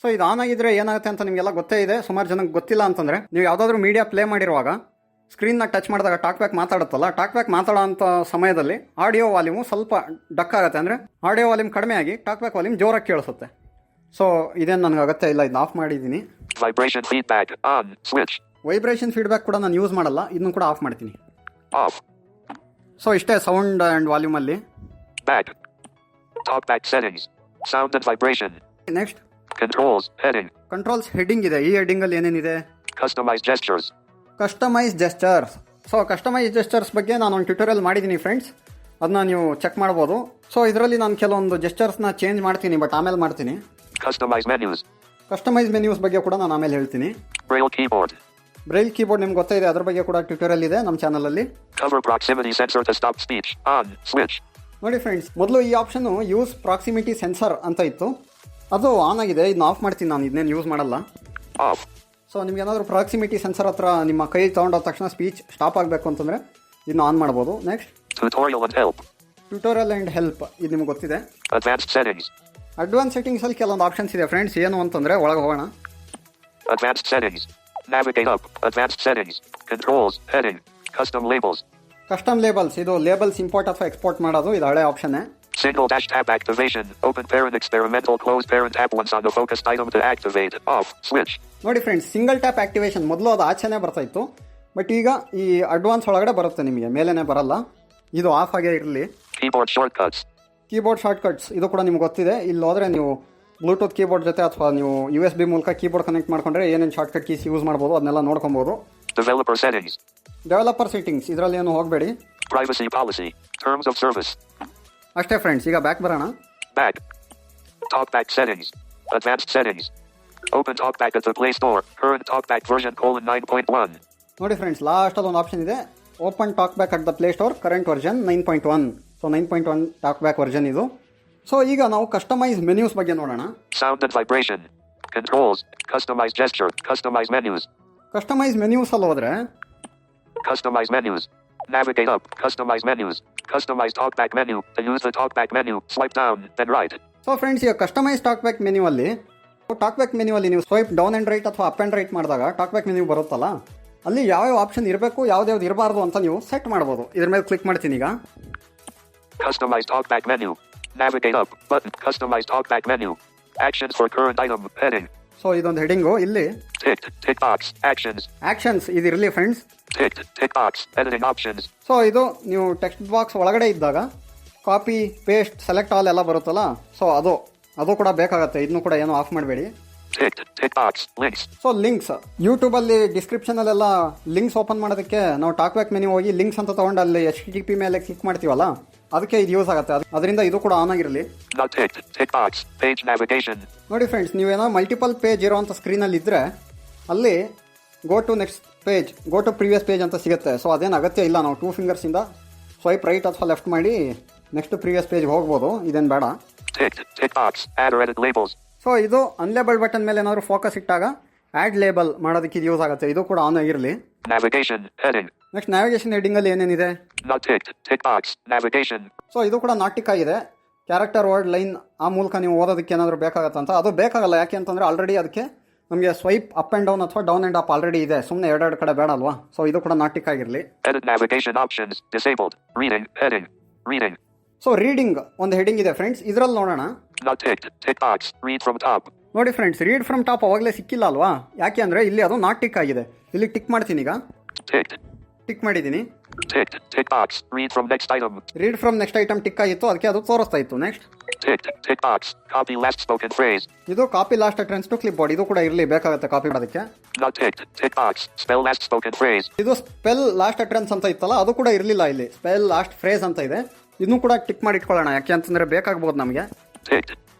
ಸೊ ಇದು ಆನ್ ಆಗಿದ್ರೆ ಏನಾಗುತ್ತೆ ಅಂತ ನಿಮಗೆಲ್ಲ ಗೊತ್ತೇ ಇದೆ. ಸುಮಾರು ಜನಕ್ಕೆ ಗೊತ್ತಿಲ್ಲ ಅಂತಂದರೆ, ನೀವು ಯಾವುದಾದ್ರೂ ಮೀಡಿಯಾ ಪ್ಲೇ ಮಾಡಿರುವಾಗ ಸ್ಕ್ರೀನ್ನ ಟಚ್ ಮಾಡಿದಾಗ ಟಾಕ್ ಬ್ಯಾಕ್ ಮಾತಾಡುತ್ತಲ್ಲ, ಟಾಕ್ ಬ್ಯಾಕ್ ಮಾತಾಡೋ ಅಂಥ ಸಮಯದಲ್ಲಿ ಆಡಿಯೋ ವಾಲ್ಯೂಮು ಸ್ವಲ್ಪ ಡಕ್ ಆಗುತ್ತೆ. ಅಂದರೆ ಆಡಿಯೋ ವಾಲ್ಯೂಮ್ ಕಡಿಮೆ ಆಗಿ ಟಾಕ್ ಬ್ಯಾಕ್ ವಾಲ್ಯೂಮ್ ಜೋರಾಗಿ ಕೇಳಿಸುತ್ತೆ. ಸೊ ಇದೇನು ನನಗೆ ಅಗತ್ಯ ಇಲ್ಲ, ಇದನ್ನ ಆಫ್ ಮಾಡಿದ್ದೀನಿ. Vibration feedback. On. Switch. Vibration feedback ಕೂಡ ನಾನು ಯೂಸ್ ಮಾಡಲ್ಲ, ಇದನ್ನು ಕೂಡ ಆಫ್ ಮಾಡ್ತೀನಿ. Off. ಸೊ ಇಷ್ಟೇ ಸೌಂಡ್ ಆ್ಯಂಡ್ ವಾಲ್ಯೂಮಲ್ಲಿ. Back. Talk back settings. Sound and vibration. Next Controls. Heading. Controls heading ಇದೆ. ಈ ಹೆಡ್ಡಿಂಗಲ್ಲಿ ಏನೇನಿದೆ? Customize gestures. Customize gestures. So customize gestures ಬಗ್ಗೆ ನಾನು ಒಂದು ಟ್ಯುಟೋರಿಯಲ್ ಮಾಡಿದ್ದೀನಿ ಫ್ರೆಂಡ್ಸ್, ಅದನ್ನ ನೀವು ಚೆಕ್ ಮಾಡ್ಬೋದು. ಸೊ ಇದರಲ್ಲಿ ನಾನು ಕೆಲವೊಂದು ಜೆಸ್ಚರ್ಸ್ನ ಚೇಂಜ್ ಮಾಡ್ತೀನಿ, ಬಟ್ ಆಮೇಲೆ ಮಾಡ್ತೀನಿ. Customize menus. ಕಸ್ಟಮೈಸ್ ಮೆನ್ಯೂಸ್ ಬಗ್ಗೆ ಕೂಡ ನಾನು ಆಮೇಲೆ ಹೇಳ್ತೀನಿ. Braille keyboard. ಬ್ರೈಲ್ ಕೀಬೋರ್ಡ್ ನಿಮ್ಗೆ ಗೊತ್ತಾ ಇದೆ, ಅದ್ರ ಬಗ್ಗೆ ಕೂಡ ಟ್ಯುಟೋರಿಯಲ್ ಇದೆ ನಮ್ಮ ಚಾನಲಲ್ಲಿ. Cover proximity sensor to stop speech. On. Switch. ನೋಡಿ ಫ್ರೆಂಡ್ಸ್, ಮೊದಲು ಈ ಆಪ್ಷನ್ನು ಯೂಸ್ ಪ್ರಾಕ್ಸಿಮಿಟಿ ಸೆನ್ಸರ್ ಅಂತ ಇತ್ತು, ಅದು ಆನ್ ಆಗಿದೆ. ಇದನ್ನ ಆಫ್ ಮಾಡ್ತೀನಿ, ನಾನು ಇದನ್ನೇನು ಯೂಸ್ ಮಾಡಲ್ಲ. Off. ಸೊ ನಿಮ್ಗೆ ಏನಾದರೂ ಪ್ರಾಕ್ಸಿಮಿಟಿ ಸೆನ್ಸರ್ ಹತ್ರ ನಿಮ್ಮ ಕೈ ತೊಗೊಂಡೋದ ತಕ್ಷಣ ಸ್ಪೀಚ್ ಸ್ಟಾಪ್ ಆಗಬೇಕು ಅಂತಂದರೆ ಇದನ್ನ ಆನ್ ಮಾಡ್ಬೋದು. Next Tutorial and help. Tutorial and help, ಇದು ನಿಮ್ಗೆ ಗೊತ್ತಿದೆ. Advanced settings. ಅಡ್ವಾನ್ಸ್ ಸೆಟ್ಟಿಂಗ್ಸಲ್ಲಿ ಕೆಲವೊಂದು ಆಪ್ಷನ್ಸ್ ಇದೆ ಫ್ರೆಂಡ್ಸ್. ಏನು ಅಂತಂದರೆ ಒಳಗೆ ಹೋಗೋಣ. Advanced settings. Navigate up. Advanced settings. Controls. Heading. Custom labels. Custom labels, ಇದು ಲೇಬಲ್ಸ್ ಇಂಪೋರ್ಟ್ ಅಥವಾ ಎಕ್ಸ್ಪೋರ್ಟ್ ಮಾಡೋದು, ಇದು ಹಳೆ ಆಪ್ಷನ್ನೇ. Single dash tab activation. Open parent experimental. Close parent tab once on the focused item to activate. Off. Switch. ನೋಡಿ friends, single tap activation ಮೊದಲು ಅದು ಆಚೆನೇ ಬರ್ತಾ ಇತ್ತು, ಬಟ್ ಈಗ ಈ ಅಡ್ವಾನ್ಸ್ ಒಳಗಡೆ ಬರುತ್ತೆ, ನಿಮಗೆ ಮೇಲೇನೆ ಬರಲ್ಲ. ಇದು ಆಫ್ ಆಗೇ ಇರಲಿ. Keyboard shortcuts. ಕೀಬೋರ್ಡ್ ಶಾರ್ಟ್ಕಟ್ಸ್, ಇದು ಕೂಡ ನಿಮ್ಗೆ ಗೊತ್ತಿದೆ. ಇಲ್ಲಿ ಹೋದರೆ ನೀವು ಬ್ಲೂಟೂತ್ ಕೀಬೋರ್ಡ್ ಜೊತೆ ಅಥವಾ ನೀವು USB ಮೂಲಕ ಕೀಬೋರ್ಡ್ ಕನೆಕ್ಟ್ ಮಾಡ್ಕೊಂಡ್ರೆ ಏನೇನು ಶಾರ್ಟ್ಕಟ್ ಕೀಸ್ ಯೂಸ್ ಮಾಡ್ಬೋದು ಅದನ್ನೆಲ್ಲ ನೋಡ್ಕೊಬೋದು. Developer settings. ಡೆವಲಪರ್ ಸೆಟ್ಟಿಂಗ್ಸ್, ಇದರಲ್ಲಿ ಏನು ಹೋಗಬೇಡಿ. Privacy policy. Terms of service. ಅಷ್ಟೇ ಫ್ರೆಂಡ್ಸ್. ಈಗ ಬ್ಯಾಕ್ ಬರೋಣ. Back. Talkback settings. Advanced settings. Open Talkback at the Play Store. Current Talkback version :9.1. ನೋಡಿ ಫ್ರೆಂಡ್ಸ್, ಲಾಸ್ಟ್ ಒಂದು ಆಪ್ಷನ್ ಇದೆ, open talk back at the play store, current version 9.1. So 9.1 talk back version ಇದು. So ಈಗ ನಾವು customise ಮೆನ್ಯೂಸ್ ಬಗ್ಗೆ ನೋಡೋಣ. Sound and vibration. Controls. Customize gesture. Customize menus. Customise ಮೆನ್ಯೂಸ್ ಅಲ್ಲಿ ಹೋದರೆ Customize menus. Navigate up. Customize menus. Customize Talkback menu. To use the Talkback menu, swipe down, then right. So friends, ಈಗ customise talk back menu ಅಲ್ಲಿ ನೀವು swipe down and right ಅಥವಾ up and right ಮಾಡಿದಾಗ talk back menu ಬರುತ್ತಲ್ಲ, ಅಲ್ಲಿ ಯಾವ್ಯಾವ option ಇರಬೇಕು ಯಾವ್ದು ಇರಬಾರ್ದು ಅಂತ ನೀವು ಸೆಟ್ ಮಾಡ್ಬೋದು. ಇದ್ರ ಮೇಲೆ ಕ್ಲಿಕ್ ಮಾಡ್ತೀನಿ ಈಗ. Customize Talkback menu. Navigate up. Button. Customize Talkback menu. Actions for current item. Heading. So ಇದೊಂದು ಹೆಡಿಂಗು. ಇಲ್ಲಿ Ticked. Tick box. Actions. Actions ಇದಿರಲಿ friends. Ticked. Tick box. Editing options. So ಇದು ನೀವು ಟೆಕ್ಸ್ಟ್ ಬಾಕ್ಸ್ ಒಳಗಡೆ ಇದ್ದಾಗ copy paste select all ಎಲ್ಲ ಬರುತ್ತಲ್ಲ, so ಅದು ಕೂಡ ಬೇಕಾಗುತ್ತೆ. ಇದನ್ನು ಕೂಡ ಏನೂ ಆಫ್ ಮಾಡಬೇಡಿ. Tick box. Links. So links, ಯೂಟ್ಯೂಬಲ್ಲಿ ಡಿಸ್ಕ್ರಿಪ್ಷನಲ್ಲೆಲ್ಲ ಲಿಂಕ್ಸ್ ಓಪನ್ ಮಾಡೋದಕ್ಕೆ ನಾವು ಟಾಕ್ ಬ್ಯಾಕ್ ಮೆನು ಹೋಗಿ ಲಿಂಕ್ಸ್ ಅಂತ ತೊಗೊಂಡು ಅಲ್ಲಿ HTTP ಮೇಲೆ ಕ್ಲಿಕ್ ಮಾಡ್ತೀವಲ್ಲ, ಅದಕ್ಕೆ ಇದು ಯೂಸ್ ಆಗುತ್ತೆ. ಅದರಿಂದ ಇದು ಕೂಡ ಆನ್ ಆಗಿರಲಿ. Not ticked. Tick box. Page navigation. ನೋಡಿ ಫ್ರೆಂಡ್ಸ್, ನೀವೇನೋ ಮಲ್ಟಿಪಲ್ ಪೇಜ್ ಇರೋವಂಥ ಸ್ಕ್ರೀನಲ್ಲಿ ಇದ್ದರೆ ಅಲ್ಲಿ go to next page, go to previous page ಅಂತ ಸಿಗುತ್ತೆ. ಸೊ ಅದೇನು ಅಗತ್ಯ ಇಲ್ಲ. ನಾವು 2 ಫಿಂಗರ್ಸಿಂದ ಸ್ವೈಪ್ ರೈಟ್ ಅಥವಾ ಲೆಫ್ಟ್ ಮಾಡಿ ನೆಕ್ಸ್ಟ್ ಪ್ರೀವಿಯಸ್ ಪೇಜ್ಗೆ ಹೋಗ್ಬೋದು. ಇದೇನು ಬೇಡ. Tick box. Add or edit labels. So ಇದು ಅನ್ಲೇಬಲ್ ಬಟನ್ ಮೇಲೆ ಏನಾದರೂ ಫೋಕಸ್ ಇಟ್ಟಾಗ ಆ್ಯಡ್ ಲೇಬಲ್ ಮಾಡೋದಕ್ಕೆ ಇದು ಯೂಸ್ ಆಗುತ್ತೆ. ಇದು ಕೂಡ ಆನ್ ಆಗಿರಲಿ. Navigation. Heading. ನೆಕ್ಸ್ಟ್ ನ್ಯಾವಿಗೇಷನ್ ಹೆಡ್ಡಿಂಗಲ್ಲಿ ಏನೇನಿದೆ? Not ticked. Tick box. Navigation. So ಇದು ಕೂಡ ನಾಟ್ ಟಿಕ್ ಆಗಿದೆ. ಕ್ಯಾರೆಕ್ಟರ್ ವರ್ಡ್ ಲೈನ್ ಆ ಮೂಲಕ ನೀವು ಓದೋದಕ್ಕೆ ಏನಾದರೂ ಬೇಕಾಗತ್ತಂತ. ಅದು ಬೇಕಾಗಲ್ಲ. ಯಾಕೆ ಅಂತಂದರೆ ಆಲ್ರೆಡಿ ಅದಕ್ಕೆ ನಮಗೆ ಸ್ವೈಪ್ ಅಪ್ ಆ್ಯಂಡ್ ಡೌನ್ ಅಥವಾ ಡೌನ್ ಆ್ಯಂಡ್ ಅಪ್ ಆಲ್ರೆಡಿ ಇದೆ. ಸುಮ್ಮನೆ ಎರಡೆರಡು ಕಡೆ ಬೇಡ ಅಲ್ವಾ? ಸೊ ಇದು ಕೂಡ ನಾಟ್ ಟಿಕ್ ಆಗಿರಲಿ. Edit navigation options. Disabled. Reading. Heading. Reading. So reading ಒಂದು ಹೆಡಿಂಗ್ ಇದೆ ಫ್ರೆಂಡ್ಸ್, ಇದರಲ್ಲಿ ನೋಡೋಣ. Not ticked. Tick box. Read from top. ನೋಡಿ ಫ್ರೆಂಡ್ಸ್, ರೀಡ್ ಫ್ರಮ್ ಟಾಪ್ ಅವಾಗಲೇ ಸಿಕ್ಕಿಲ್ಲ ಅಲ್ವಾ? ಯಾಕೆ ಅಂದರೆ ಇಲ್ಲಿ ಅದು ನಾಟ್ ಟಿಕ್ ಆಗಿದೆ. ಇಲ್ಲಿ ಟಿಕ್ ಮಾಡ್ತೀನಿ. ಈಗ Ticked. ಟಿಕ್ ಮಾಡಿದ್ದೀನಿ. Ticked. Tick box. Read from next item. Read from next item tick ಆಗಿತ್ತು, ಅದಕ್ಕೆ ಅದು ತೋರಿಸ್ತಾ ಇತ್ತು. Next Ticked. Tick box. Copy last spoken phrase. ಇದು copy last utterance to clipboard. ಇದು ಕೂಡ ಇರಲಿ, ಬೇಕಾಗುತ್ತೆ ಕಾಪಿ ಮಾಡೋದಕ್ಕೆ. Not ticked. Tick box. Spell last spoken phrase. ಇದು ಸ್ಪೆಲ್ ಲಾಸ್ಟ್ ಅಟ್ರೆನ್ಸ್ ಅಂತ ಇತ್ತಲ್ಲ, ಅದು ಕೂಡ ಇರಲಿಲ್ಲ. ಇಲ್ಲಿ ಸ್ಪೆಲ್ ಲಾಸ್ಟ್ ಫ್ರೇಸ್ ಅಂತ ಇದೆ. ಇದನ್ನು ಕೂಡ ಟಿಕ್ ಮಾಡಿ ಇಟ್ಕೊಳ್ಳೋಣ, ಯಾಕೆ ಅಂತಂದರೆ ಬೇಕಾಗ್ಬೋದು ನಮಗೆ. Ticked.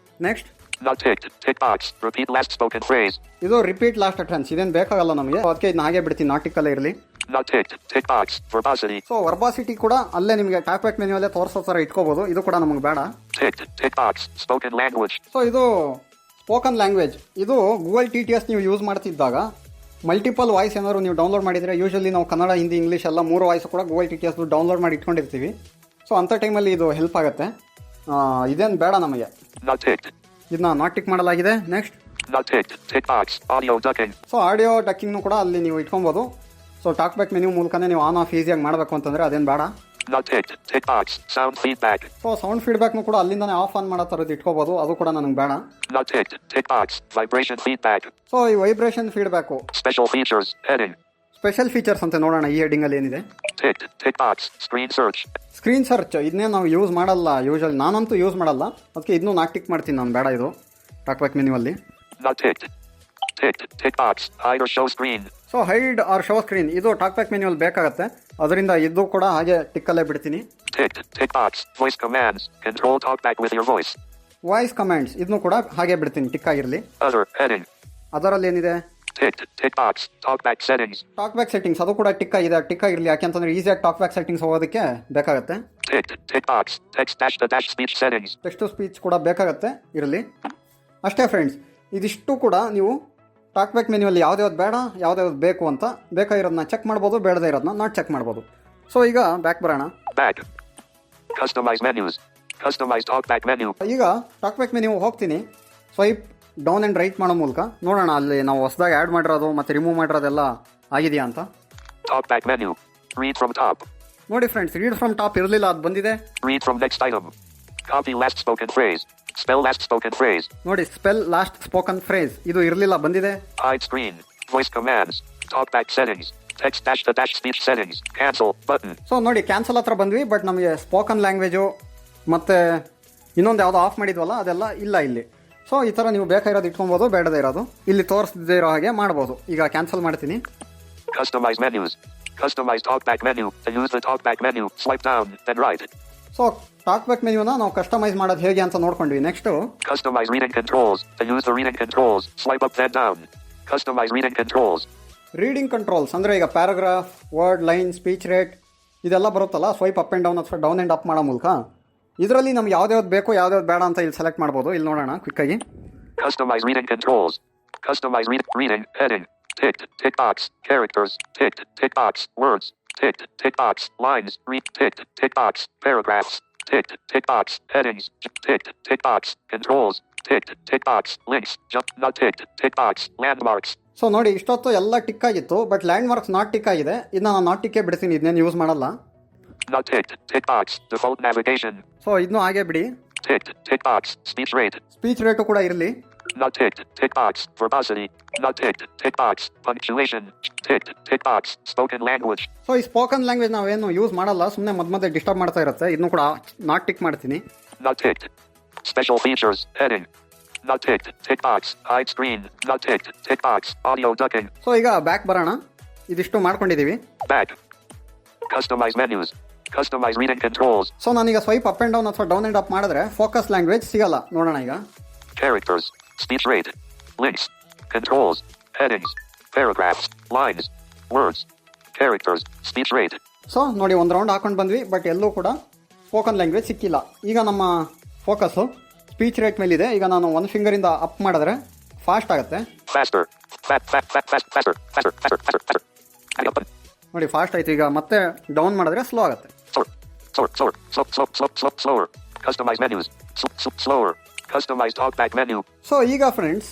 Next Not ticked. Tick box. Repeat last spoken phrase. ಇದು ರಿಪೀಟ್ ಲಾಸ್ಟ್ ಅಟ್ರೆನ್ಸ್. ಇದೇನು ಬೇಕಾಗಲ್ಲ ನಮಗೆ, ಅದಕ್ಕೆ ಇದನ್ನ ಹಾಗೆ ಬಿಡ್ತೀನಿ, ನಾಟ್ ಟಿಕ್ಕಲ್ಲೇ ಇರಲಿ. Not ticked. Tick box. Verbosity. So verbosity ಕೂಡ ಅಲ್ಲೇ ನಿಮಗೆ ಟಾಕ್ ಬ್ಯಾಕ್ ಮೆನ್ಯುವಲ್ಲೇ ತೋರಿಸೋ ಥರ ಇಟ್ಕೋಬೋದು. ಇದು ಕೂಡ ನಮಗೆ ಬೇಡ. Ticked. Tick box. Spoken language. So ಇದು ಸ್ಪೋಕನ್ ಲ್ಯಾಂಗ್ವೇಜ್. ಇದು ಗೂಗಲ್ TTS ನೀವು ಯೂಸ್ ಮಾಡ್ತಿದ್ದಾಗ ಮಲ್ಟಿಪಲ್ ವಾಯ್ಸ್ ಏನಾದ್ರು ನೀವು ಡೌನ್ಲೋಡ್ ಮಾಡಿದರೆ, ಯೂಶಲಿ ನಾವು ಕನ್ನಡ, ಹಿಂದಿ, ಇಂಗ್ಲೀಷ್ ಎಲ್ಲ 3 ವಾಯ್ಸ್ ಕೂಡ ಗೂಗಲ್ TTS ಡೌನ್ಲೋಡ್ ಮಾಡಿ ಇಟ್ಕೊಂಡಿರ್ತೀವಿ. ಸೊ ಅಂಥ ಟೈಮಲ್ಲಿ ಇದು ಹೆಲ್ಪ್ ಆಗುತ್ತೆ. ಇದೇನು ಬೇಡ ನಮಗೆ. Not ticked. ಇದನ್ನ ನಾಟ್ ಟಿಕ್ ಮಾಡಲಾಗಿದೆ. Next Not ticked. Tick box. Audio ducking. So audio ಡಕ್ಕಿಂಗ್ನು ಕೂಡ ಅಲ್ಲಿ ನೀವು ಇಟ್ಕೊಬೋದು. ಸೊ ಟಾಕ್ ಬ್ಯಾಕ್ ಮೆನ್ಯೂ ಮೂಲಕನೇ ನೀವು ಆನ್ ಆಫ್ ಈಸಿಯಾಗಿ ಮಾಡಬೇಕು ಅಂತಂದರೆ ಅದೇನು ಬೇಡ. Not ticked. Tick box. Sound feedback. So sound ಫೀಡ್ಬ್ಯಾಕ್ನು ಕೂಡ ಅಲ್ಲಿಂದನೇ ಆಫ್ ಆನ್ ಮಾಡೋ ಥರದ್ದು ಇಟ್ಕೋಬೋದು. ಅದು ಕೂಡ ನನಗೆ ಬೇಡ. Not ticked. Tick box. Vibration feedback. So ಈ vibration feedback Special features. Heading. Special features ಅಂತ ನೋಡೋಣ ಈ ಹೆಡ್ಡಿಂಗಲ್ಲಿ ಏನಿದೆ. Ticked. Tick box. Screen search. Screen search ಇದನ್ನೇ ನಾವು ಯೂಸ್ ಮಾಡಲ್ಲ ಯೂಶಲಿ, ನಾನಂತೂ ಯೂಸ್ ಮಾಡಲ್ಲ. ಅದಕ್ಕೆ ಇದನ್ನು ನಾಟ್ ಟಿಕ್ ಮಾಡ್ತೀನಿ ನಾನು, ಬೇಡ ಇದು ಟಾಕ್ ಬ್ಯಾಕ್ ಮೆನ್ಯುವಲ್ಲಿ. Not ticked. Ticked. Tick box. Hide or show screen. So hide or show screen ಇದು ಟಾಕ್ ಬ್ಯಾಕ್ ಮೆನ್ಯುವಲ್ಲಿ ಬೇಕಾಗುತ್ತೆ. ಅದರಿಂದ ಇದು ಕೂಡ ಹಾಗೆ ಟಿಕ್ಕಲ್ಲೇ ಬಿಡ್ತೀನಿ. Ticked. Tick box. Voice commands. Control talkback with your voice. Voice comments ಇದನ್ನು ಕೂಡ ಹಾಗೆ ಬಿಡ್ತೀನಿ, ಟಿಕ್ ಆಗಿರಲಿ. Other. Heading. ಅದರಲ್ಲಿ ಏನಿದೆ? Ticked. Tick box. Talkback settings. Talk back settings ಅದು ಕೂಡ ಟಿಕ್ ಆಗಿದೆ, ಟಿಕ್ ಆಗಿರಲಿ. ಯಾಕೆಂತಂದ್ರೆ ಈಸಿಯಾಗಿ ಟಾಕ್ ಬ್ಯಾಕ್ ಸೆಟ್ಟಿಂಗ್ಸ್ ಹೋಗೋದಕ್ಕೆ ಬೇಕಾಗುತ್ತೆ. Ticked. Tick box. Text dash the dash speech settings. Text to speech ಕೂಡ ಬೇಕಾಗುತ್ತೆ, ಇರಲಿ. ಅಷ್ಟೇ ಫ್ರೆಂಡ್ಸ್, ಇದಿಷ್ಟು ಕೂಡ ನೀವು ಟಾಕ್ ಬ್ಯಾಕ್ ಮೆನ್ಯುವಲ್ಲಿ ಯಾವ್ದು ಬೇಡ ಯಾವ್ದು ಬೇಕು ಅಂತ ಬೇಕಾಗಿರೋದನ್ನ ಚೆಕ್ ಮಾಡ್ಬೋದು, ಬೇಡದೇ ಇರೋದನ್ನ ನಾಟ್ ಚೆಕ್ ಮಾಡ್ಬೋದು. ಸೊ ಈಗ ಬ್ಯಾಕ್ ಬರೋಣ. Back. Customize menus. Customize talkback menu. ಈಗ ಟಾಕ್ ಬ್ಯಾಕ್ ಮೆನ್ಯೂ ಹೋಗ್ತೀನಿ. ಸ್ವೈಪ್ ಡೌನ್ ಆ್ಯಂಡ್ ರೈಟ್ ಮಾಡೋ ಮೂಲಕ ನೋಡೋಣ ಅಲ್ಲಿ ನಾವು ಹೊಸದಾಗಿ ಆ್ಯಡ್ ಮಾಡಿರೋದು ಮತ್ತು ರಿಮೂವ್ ಮಾಡಿರೋದೆಲ್ಲ ಆಗಿದೆಯಾ ಅಂತ. Talkback menu. Read from top. ನೋಡಿ ಫ್ರೆಂಡ್ಸ್, ರೀಡ್ ಫ್ರಮ್ ಟಾಪ್ ಇರಲಿಲ್ಲ, ಅದು ಬಂದಿದೆ. Read from next item. Copy last spoken phrase. Spell last spoken phrase. ನೋಡಿ ಸ್ಪೆಲ್ ಲಾಸ್ಟ್ ಸ್ಪೋಕನ್ ಫ್ರೇಸ್ ಇದು ಇರಲಿಲ್ಲ, ಬಂದಿದೆ. Hide screen. Voice commands. Talkback settings. Text dash the dash speech settings. Cancel button. So ನೋಡಿ cancel ಹತ್ರ ಬಂದ್ವಿ, but ನಮಗೆ spoken language ಮತ್ತು ಇನ್ನೊಂದು ಯಾವುದೋ ಆಫ್ ಮಾಡಿದ್ವಲ್ಲ ಅದೆಲ್ಲ ಇಲ್ಲ ಇಲ್ಲಿ. ಸೊ ಈ ಥರ ನೀವು ಬೇಕಾಗಿರೋದು ಇಟ್ಕೊಬೋದು, ಬೇಡದೇ ಇರೋದು ಇಲ್ಲಿ ತೋರಿಸದೇ ಇರೋ ಹಾಗೆ ಮಾಡ್ಬೋದು. ಈಗ ಕ್ಯಾನ್ಸಲ್ ಮಾಡ್ತೀನಿ. Customize menus. Customize talkback menu. To use the talkback menu, swipe down, then right. So talk back ಮೆನ್ಯೂನ ನಾವು ಕಸ್ಟಮೈಸ್ ಮಾಡೋದು ಹೇಗೆ ಅಂತ ನೋಡ್ಕೊಂಡ್ವಿ. Next Customize reading controls. To use the reading controls, swipe up then down. Customize reading controls. Reading controls ಅಂದರೆ ಈಗ paragraph, word, line, speech rate ಇದೆಲ್ಲ ಬರುತ್ತಲ್ಲ, ಸ್ವೈಪ್ ಅಪ್ ಆ್ಯಂಡ್ ಡೌನ್ ಅಥವಾ ಡೌನ್ ಆ್ಯಂಡ್ ಅಪ್ ಮಾಡೋ ಮೂಲಕ ಇದರಲ್ಲಿ ನಮ್ಗೆ ಯಾವ್ದ್ಯಾವ್ದು ಬೇಕು ಯಾವ್ದ್ಯಾವ್ದು ಬೇಡ ಅಂತ ಇಲ್ಲಿ ಸೆಲೆಕ್ಟ್ ಮಾಡ್ಬೋದು. ಇಲ್ಲಿ ನೋಡೋಣ ಕ್ವಿಕ್ಕಾಗಿ. Customize reading controls. Customize reading. Heading. Ticked. Tick box. Characters. Ticked. Tick box. Words. Ticked. Tick box. Lines. Read. Ticked. Tick box. Paragraphs. Ticked. Tick box. Headings. Ticked. Tick box. Controls. Ticked. Tick box. Links. Jump. Not ticked. Tick box. Landmarks. So ನೋಡಿ ಇಷ್ಟೊತ್ತು ಎಲ್ಲ tick ಆಗಿತ್ತು, but land marks not tick ಆಗಿದೆ. ಇದನ್ನ ನಾನು not ಟಿಕ್ಕೇ ಬಿಡ್ತೀನಿ, ಇದನ್ನೇನು use ಮಾಡಲ್ಲ. Not ticked. Tick box. Default navigation. So ಇದನ್ನು ಹಾಗೆ ಬಿಡಿ. Ticked. Tick box. Speech rate. Speech rate ಕೂಡ ಇರಲಿ. Not ticked. Tick box. Verbosity. Not ticked. Tick box. Punctuation. Ticked. Tick box. Spoken language. So ಈ spoken language ನಾವೇನು use ಮಾಡಲ್ಲ, ಸುಮ್ಮನೆ ಮಧ್ಯೆ ಡಿಸ್ಟರ್ಬ್ ಮಾಡ್ತಾ ಇರುತ್ತೆ. ಇದನ್ನು ಕೂಡ ನಾಟ್ ಟಿಕ್ ಮಾಡ್ತೀನಿ. Not ticked. Special features. Heading. Not ticked. Tick box. Hide screen. Not ticked. Tick box. Audio ducking. So ಈಗ ಬ್ಯಾಕ್ ಬರೋಣ. ಇದಿಷ್ಟು ಮಾಡ್ಕೊಂಡಿದ್ದೀವಿ. Back. Customize menus. Customize reading controls. So ನಾನೀಗ ಸ್ವೈಪ್ ಅಪ್ ಆ್ಯಂಡ್ ಡೌನ್ ಅಥವಾ down and up ಮಾಡಿದ್ರೆ focus language ಸಿಗಲ್ಲ. ನೋಡೋಣ ಈಗ. Characters. Speech rate. Links. Controls. Headings. Paragraphs. Lines. Words. Characters. Speech rate. So ನೋಡಿ, ಒಂದು ರೌಂಡ್ ಹಾಕೊಂಡು ಬಂದ್ವಿ, ಬಟ್ ಎಲ್ಲೂ ಕೂಡ ಸ್ಪೋಕನ್ ಲ್ಯಾಂಗ್ವೇಜ್ ಸಿಕ್ಕಿಲ್ಲ. ಈಗ ನಮ್ಮ ಫೋಕಸ್ಸು ಸ್ಪೀಚ್ ರೇಟ್ ಮೇಲಿದೆ. ಈಗ ನಾನು ಒಂದು ಫಿಂಗರಿಂದ ಅಪ್ ಮಾಡಿದ್ರೆ ಫಾಸ್ಟ್ ಆಗುತ್ತೆ. Faster. Faster. ನೋಡಿ, ಫಾಸ್ಟ್ ಆಯಿತು. ಈಗ ಮತ್ತೆ ಡೌನ್ ಮಾಡಿದ್ರೆ ಸ್ಲೋ ಆಗುತ್ತೆ. Slower. Customize menus. Slower. Customize talkback menu. So ಈಗ ಫ್ರೆಂಡ್ಸ್,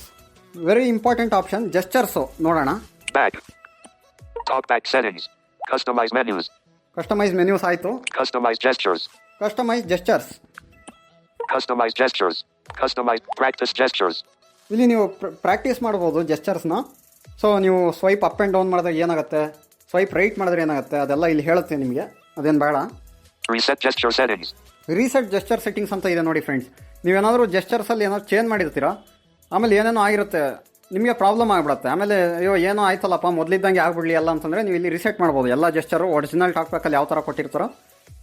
ವೆರಿ ಇಂಪಾರ್ಟೆಂಟ್ ಆಪ್ಷನ್ ಜೆಸ್ಚರ್ಸು ನೋಡೋಣ. Back. Talkback settings. Customize menus. Customise ಮೆನ್ಯೂಸ್ ಆಯಿತು. Customize gestures. Customize gestures. Customize gestures. Customize practice gestures. ಇಲ್ಲಿ ನೀವು ಪ್ರಾಕ್ಟೀಸ್ ಮಾಡ್ಬೋದು ಜೆಸ್ಚರ್ಸ್ನ. ಸೊ ನೀವು swipe up and down ಮಾಡಿದ್ರೆ ಏನಾಗುತ್ತೆ, swipe right ಮಾಡಿದ್ರೆ ಏನಾಗುತ್ತೆ, ಅದೆಲ್ಲ ಇಲ್ಲಿ ಹೇಳುತ್ತೆ ನಿಮಗೆ. ಅದೇನು ಬೇಡ. Reset gesture settings. Reset gesture settings ಅಂತ ಇದೆ ನೋಡಿ ಫ್ರೆಂಡ್ಸ್. ನೀವೇನಾದರೂ ಜೆಸ್ಚರ್ಸಲ್ಲಿ ಏನಾದ್ರು ಚೇಂಜ್ ಮಾಡಿರ್ತೀರಾ, ಆಮೇಲೆ ಏನೇನೋ ಆಗಿರುತ್ತೆ, ನಿಮಗೆ ಪ್ರಾಬ್ಲಮ್ ಆಗಿಬಿಡುತ್ತೆ. ಆಮೇಲೆ ಅಯ್ಯೋ ಏನೋ ಆಯ್ತಲ್ಲಪ್ಪ, ಮೊದಲಿದ್ದಂಗೆ ಆಗ್ಬಿಡ್ಲಿ ಎಲ್ಲ ಅಂತಂದರೆ ನೀವು ಇಲ್ಲಿ ರಿಸೆಟ್ ಮಾಡ್ಬೋದು. ಎಲ್ಲ ಜೆಸ್ಚರು ಒರಿಜಿನಲ್ ಟಾಕ್ಬ್ಯಾಕಲ್ಲಿ ಯಾವ ಥರ ಕೊಟ್ಟಿರ್ತಾರೋ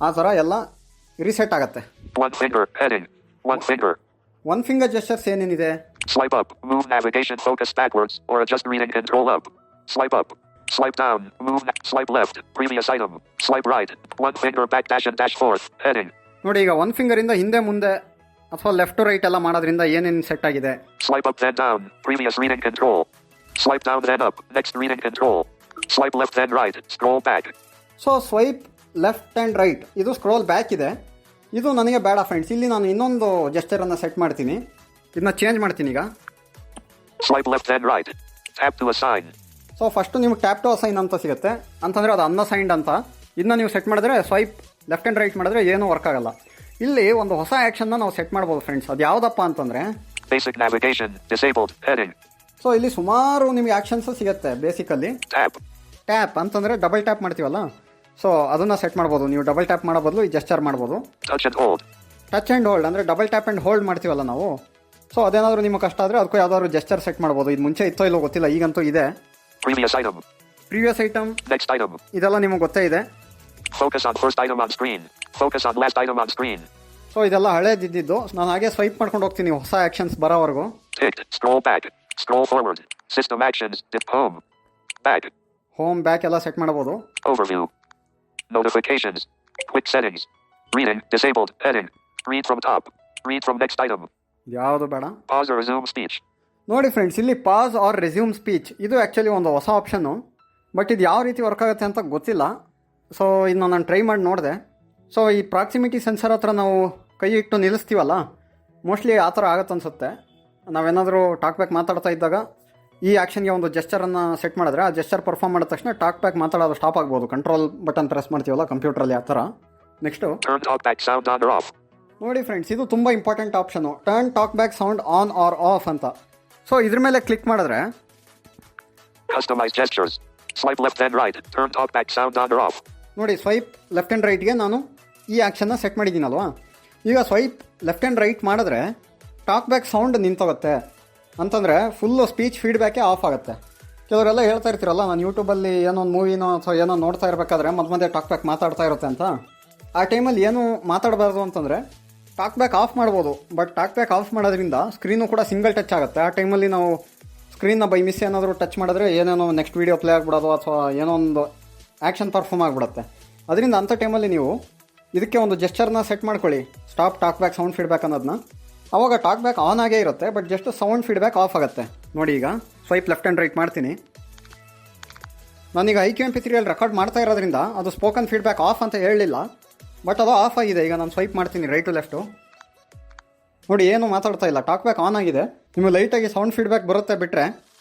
ಆ ಥರ ಎಲ್ಲ ರಿಸೆಟ್ ಆಗುತ್ತೆ. One finger heading. One finger. One finger gestures ಏನೇನಿದೆ? Swipe up. Move navigation focus backwards or adjust reading control up. Swipe up. Swipe down. Move. Swipe left. Previous item. Swipe right. One finger back dash and dash forth. Heading. ನೋಡಿ, ಈಗ one ಫಿಂಗರಿಂದ ಹಿಂದೆ ಮುಂದೆ ಅಥವಾ left to right ಎಲ್ಲ ಮಾಡೋದ್ರಿಂದ ಏನೇನು set ಆಗಿದೆ? Swipe up then down. Previous reading control. Swipe down then up. Next reading control. Swipe left then right. Scroll back. So swipe left and right, ಇದು ಸ್ಕ್ರೋಲ್ ಬ್ಯಾಕ್ ಇದೆ. ಇದು ನನಗೆ ಬೇಡ friends. ಇಲ್ಲಿ ನಾನು ಇನ್ನೊಂದು ಜೆಸ್ಚರನ್ನು ಸೆಟ್ ಮಾಡ್ತೀನಿ. ಇದನ್ನ ಚೇಂಜ್ ಮಾಡ್ತೀನಿ ಈಗ. Swipe left then right. Tap to assign. So first ನಿಮ್ಗೆ ಟ್ಯಾಪ್ ಟು ಅಸೈನ್ ಅಂತ ಸಿಗುತ್ತೆ, ಅಂತಂದರೆ ಅದು ಅನ್ಅಸೈನ್ಡ್ ಅಂತ. ಇದನ್ನ ನೀವು ಸೆಟ್ ಮಾಡಿದ್ರೆ ಸ್ವೈಪ್ ಲೆಫ್ಟ್ ಆ್ಯಂಡ್ ರೈಟ್ ಮಾಡಿದ್ರೆ ಏನೂ ವರ್ಕ್ ಆಗಲ್ಲ. ಇಲ್ಲಿ ಒಂದು ಹೊಸ ಆ್ಯಕ್ಷನ್ನ ನಾವು ಸೆಟ್ ಮಾಡ್ಬೋದು ಫ್ರೆಂಡ್ಸ್. ಅದು ಯಾವುದಪ್ಪ ಅಂತಂದರೆ Basic navigation disabled. Heading. So ಇಲ್ಲಿ ಸುಮಾರು ನಿಮಗೆ ಆ್ಯಕ್ಷನ್ಸ್ ಸಿಗುತ್ತೆ. Basically Tap. ಟ್ಯಾಪ್ ಅಂತಂದರೆ ಡಬಲ್ ಟ್ಯಾಪ್ ಮಾಡ್ತೀವಲ್ಲ, ಸೊ ಅದನ್ನು ಸೆಟ್ ಮಾಡ್ಬೋದು. ನೀವು ಡಬಲ್ ಟ್ಯಾಪ್ ಮಾಡೋ ಬದಲು ಈ ಜೆಸ್ಚರ್ ಮಾಡ್ಬೋದು. Touch and hold. Touch and hold ಅಂದರೆ ಡಬಲ್ ಟ್ಯಾಪ್ ಆ್ಯಂಡ್ ಹೋಲ್ಡ್ ಮಾಡ್ತೀವಲ್ಲ ನಾವು. ಸೊ ಅದೇನಾದರೂ ನಿಮಗೆ ಕಷ್ಟ ಆದರೆ ಅದಕ್ಕೂ ಯಾವ್ದಾದ್ರು ಜೆಸ್ಚರ್ ಸೆಟ್ ಮಾಡ್ಬೋದು. ಇದು ಮುಂಚೆ ಇತ್ತೋ ಇಲ್ಲೋ ಗೊತ್ತಿಲ್ಲ, ಈಗಂತೂ ಇದೆ. Previous item. Previous item, Next item. ಇದೆಲ್ಲ ನಿಮಗೆ ಗೊತ್ತೇ ಇದೆ. Focus on first item on screen. Focus on last item on screen. So ಇದೆಲ್ಲ ಹಳೇದಿದ್ದು. ನಾನು ಹಾಗೆ ಸ್ವೈಪ್ ಮಾಡ್ಕೊಂಡು ಹೋಗ್ತೀನಿ ಹೊಸ ಆ್ಯಕ್ಷನ್ಸ್ ಬರೋವರೆಗೂ. Ticked. Scroll back. Scroll forward. System actions. Dip home. Back. Home back ಎಲ್ಲ ಸೆಟ್ ಮಾಡ್ಬೋದು. Overview. Notifications. Quick settings. Reading. Disabled. Heading. Read from top. Read from next item. ಯಾವುದು ಬೇಡ. Pause or resume speech. ನೋಡಿ friends, ಇಲ್ಲಿ pass or resume speech ಇದು actually ಒಂದು ಹೊಸ option. But ಇದು ಯಾವ ರೀತಿ ವರ್ಕ್ ಆಗುತ್ತೆ ಅಂತ ಗೊತ್ತಿಲ್ಲ. ಸೊ ಇನ್ನು ನಾನು ಟ್ರೈ ಮಾಡಿ ನೋಡಿದೆ. ಸೊ ಈ ಪ್ರಾಕ್ಸಿಮಿಟಿ ಸೆನ್ಸರ್ ಹತ್ರ ನಾವು ಕೈ ಇಟ್ಟು ನಿಲ್ಲಿಸ್ತೀವಲ್ಲ, ಮೋಸ್ಟ್ಲಿ ಆ ಥರ ಆಗುತ್ತೆ ಅನಿಸುತ್ತೆ. ನಾವೇನಾದರೂ ಟಾಕ್ ಬ್ಯಾಕ್ ಮಾತಾಡ್ತಾ ಇದ್ದಾಗ ಈ ಆ್ಯಕ್ಷನ್ಗೆ ಒಂದು ಜೆಸ್ಚರನ್ನು ಸೆಟ್ ಮಾಡಿದ್ರೆ ಆ ಜೆಸ್ಚರ್ ಪರ್ಫಾರ್ಮ್ ಮಾಡಿದ ತಕ್ಷಣ ಟಾಕ್ ಬ್ಯಾಕ್ ಮಾತಾಡೋದು ಸ್ಟಾಪ್ ಆಗ್ಬೋದು. ಕಂಟ್ರೋಲ್ ಬಟನ್ ಪ್ರೆಸ್ ಮಾಡ್ತೀವಲ್ಲ ಕಂಪ್ಯೂಟ್ರಲ್ಲಿ, ಆ ಥರ. Next Turn talkback sound on or off. ನೋಡಿ ಫ್ರೆಂಡ್ಸ್, ಇದು ತುಂಬ important option, turn TalkBack sound on or off ಅಂತ. ಸೊ ಇದ್ರ ಮೇಲೆ ಕ್ಲಿಕ್ ಮಾಡಿದ್ರೆ Customize gestures. Swipe left then right. Turn talkback sound on or off. ನೋಡಿ, swipe left and ರೈಟ್ಗೆ ನಾನು ಈ ಆ್ಯಕ್ಷನ್ನ ಸೆಟ್ ಮಾಡಿದ್ದೀನಲ್ವಾ. ಈಗ ಸ್ವೈಪ್ ಲೆಫ್ಟ್ ಆ್ಯಂಡ್ ರೈಟ್ ಮಾಡಿದ್ರೆ talk back sound ನಿಂತೋಗುತ್ತೆ. ಅಂತಂದರೆ ಫುಲ್ಲು ಸ್ಪೀಚ್ ಫೀಡ್ಬ್ಯಾಕೇ ಆಫ್ ಆಗುತ್ತೆ. ಕೆಲವರೆಲ್ಲ ಹೇಳ್ತಾ ಇರ್ತೀರಲ್ಲ, ನಾನು ಯೂಟ್ಯೂಬಲ್ಲಿ ಏನೋ ಒಂದು ಮೂವಿನೋ ಅಥವಾ ಏನೋ ನೋಡ್ತಾ ಇರಬೇಕಾದ್ರೆ ಮಧ್ಯೆ ಟಾಕ್ ಬ್ಯಾಕ್ ಮಾತಾಡ್ತಾ ಇರುತ್ತೆ ಅಂತ. ಆ ಟೈಮಲ್ಲಿ ಏನು ಮಾತಾಡಬಾರ್ದು ಅಂತಂದರೆ ಟಾಕ್ ಬ್ಯಾಕ್ ಆಫ್ ಮಾಡ್ಬೋದು. ಬಟ್ ಟಾಕ್ ಬ್ಯಾಕ್ ಆಫ್ ಮಾಡೋದ್ರಿಂದ ಸ್ಕ್ರೀನು ಕೂಡ ಸಿಂಗಲ್ ಟಚ್ ಆಗುತ್ತೆ. ಆ ಟೈಮಲ್ಲಿ ನಾವು ಸ್ಕ್ರೀನ್ನ ಬೈ ಮಿಸ್ ಏನಾದರೂ ಟಚ್ ಮಾಡಿದ್ರೆ ಏನೇನೋ ನೆಕ್ಸ್ಟ್ ವೀಡಿಯೋ ಪ್ಲೇ ಆಗಿಬಿಡೋದು ಅಥವಾ ಏನೋ ಒಂದು ಆ್ಯಕ್ಷನ್ ಪರ್ಫಾರ್ಮ್ ಆಗಿಬಿಡುತ್ತೆ. ಅದರಿಂದ ಅಂಥ ಟೈಮಲ್ಲಿ ನೀವು ಇದಕ್ಕೆ ಒಂದು ಜೆಸ್ಚರ್ನ ಸೆಟ್ ಮಾಡ್ಕೊಳ್ಳಿ, stop talk back sound feedback ಅನ್ನೋದನ್ನ. ಆವಾಗ ಟಾಕ್ ಬ್ಯಾಕ್ ಆನ್ ಆಗೇ ಇರುತ್ತೆ, but just sound feedback of ಆಗುತ್ತೆ. ನೋಡಿ, ಈಗ ಸ್ವೈಪ್ ಲೆಫ್ಟ್ ಆ್ಯಂಡ್ ರೈಟ್ ಮಾಡ್ತೀನಿ. ನಾನೀಗ IQMP3 ರೆಕಾರ್ಡ್ ಮಾಡ್ತಾ ಇರೋದ್ರಿಂದ ಅದು ಸ್ಪೋಕನ್ ಫೀಡ್ಬ್ಯಾಕ್ ಆಫ್ ಅಂತ ಹೇಳಲಿಲ್ಲ, ಬಟ್ ಅದು ಆಫ್ ಆಗಿದೆ. ಈಗ ನಾನು ಸ್ವೈಪ್ ಮಾಡ್ತೀನಿ ರೈಟ್ ಟು ಲೆಫ್ಟು. ನೋಡಿ, ಏನು ಮಾತಾಡ್ತಾ ಇಲ್ಲ, ಟಾಕ್ ಬ್ಯಾಕ್ ಆನ್ ಆಗಿದೆ. ನಿಮಗೆ ಲೈಟಾಗಿ ಸೌಂಡ್ ಫೀಡ್ಬ್ಯಾಕ್ ಬರುತ್ತೆ, ಬಿಟ್ಟರೆ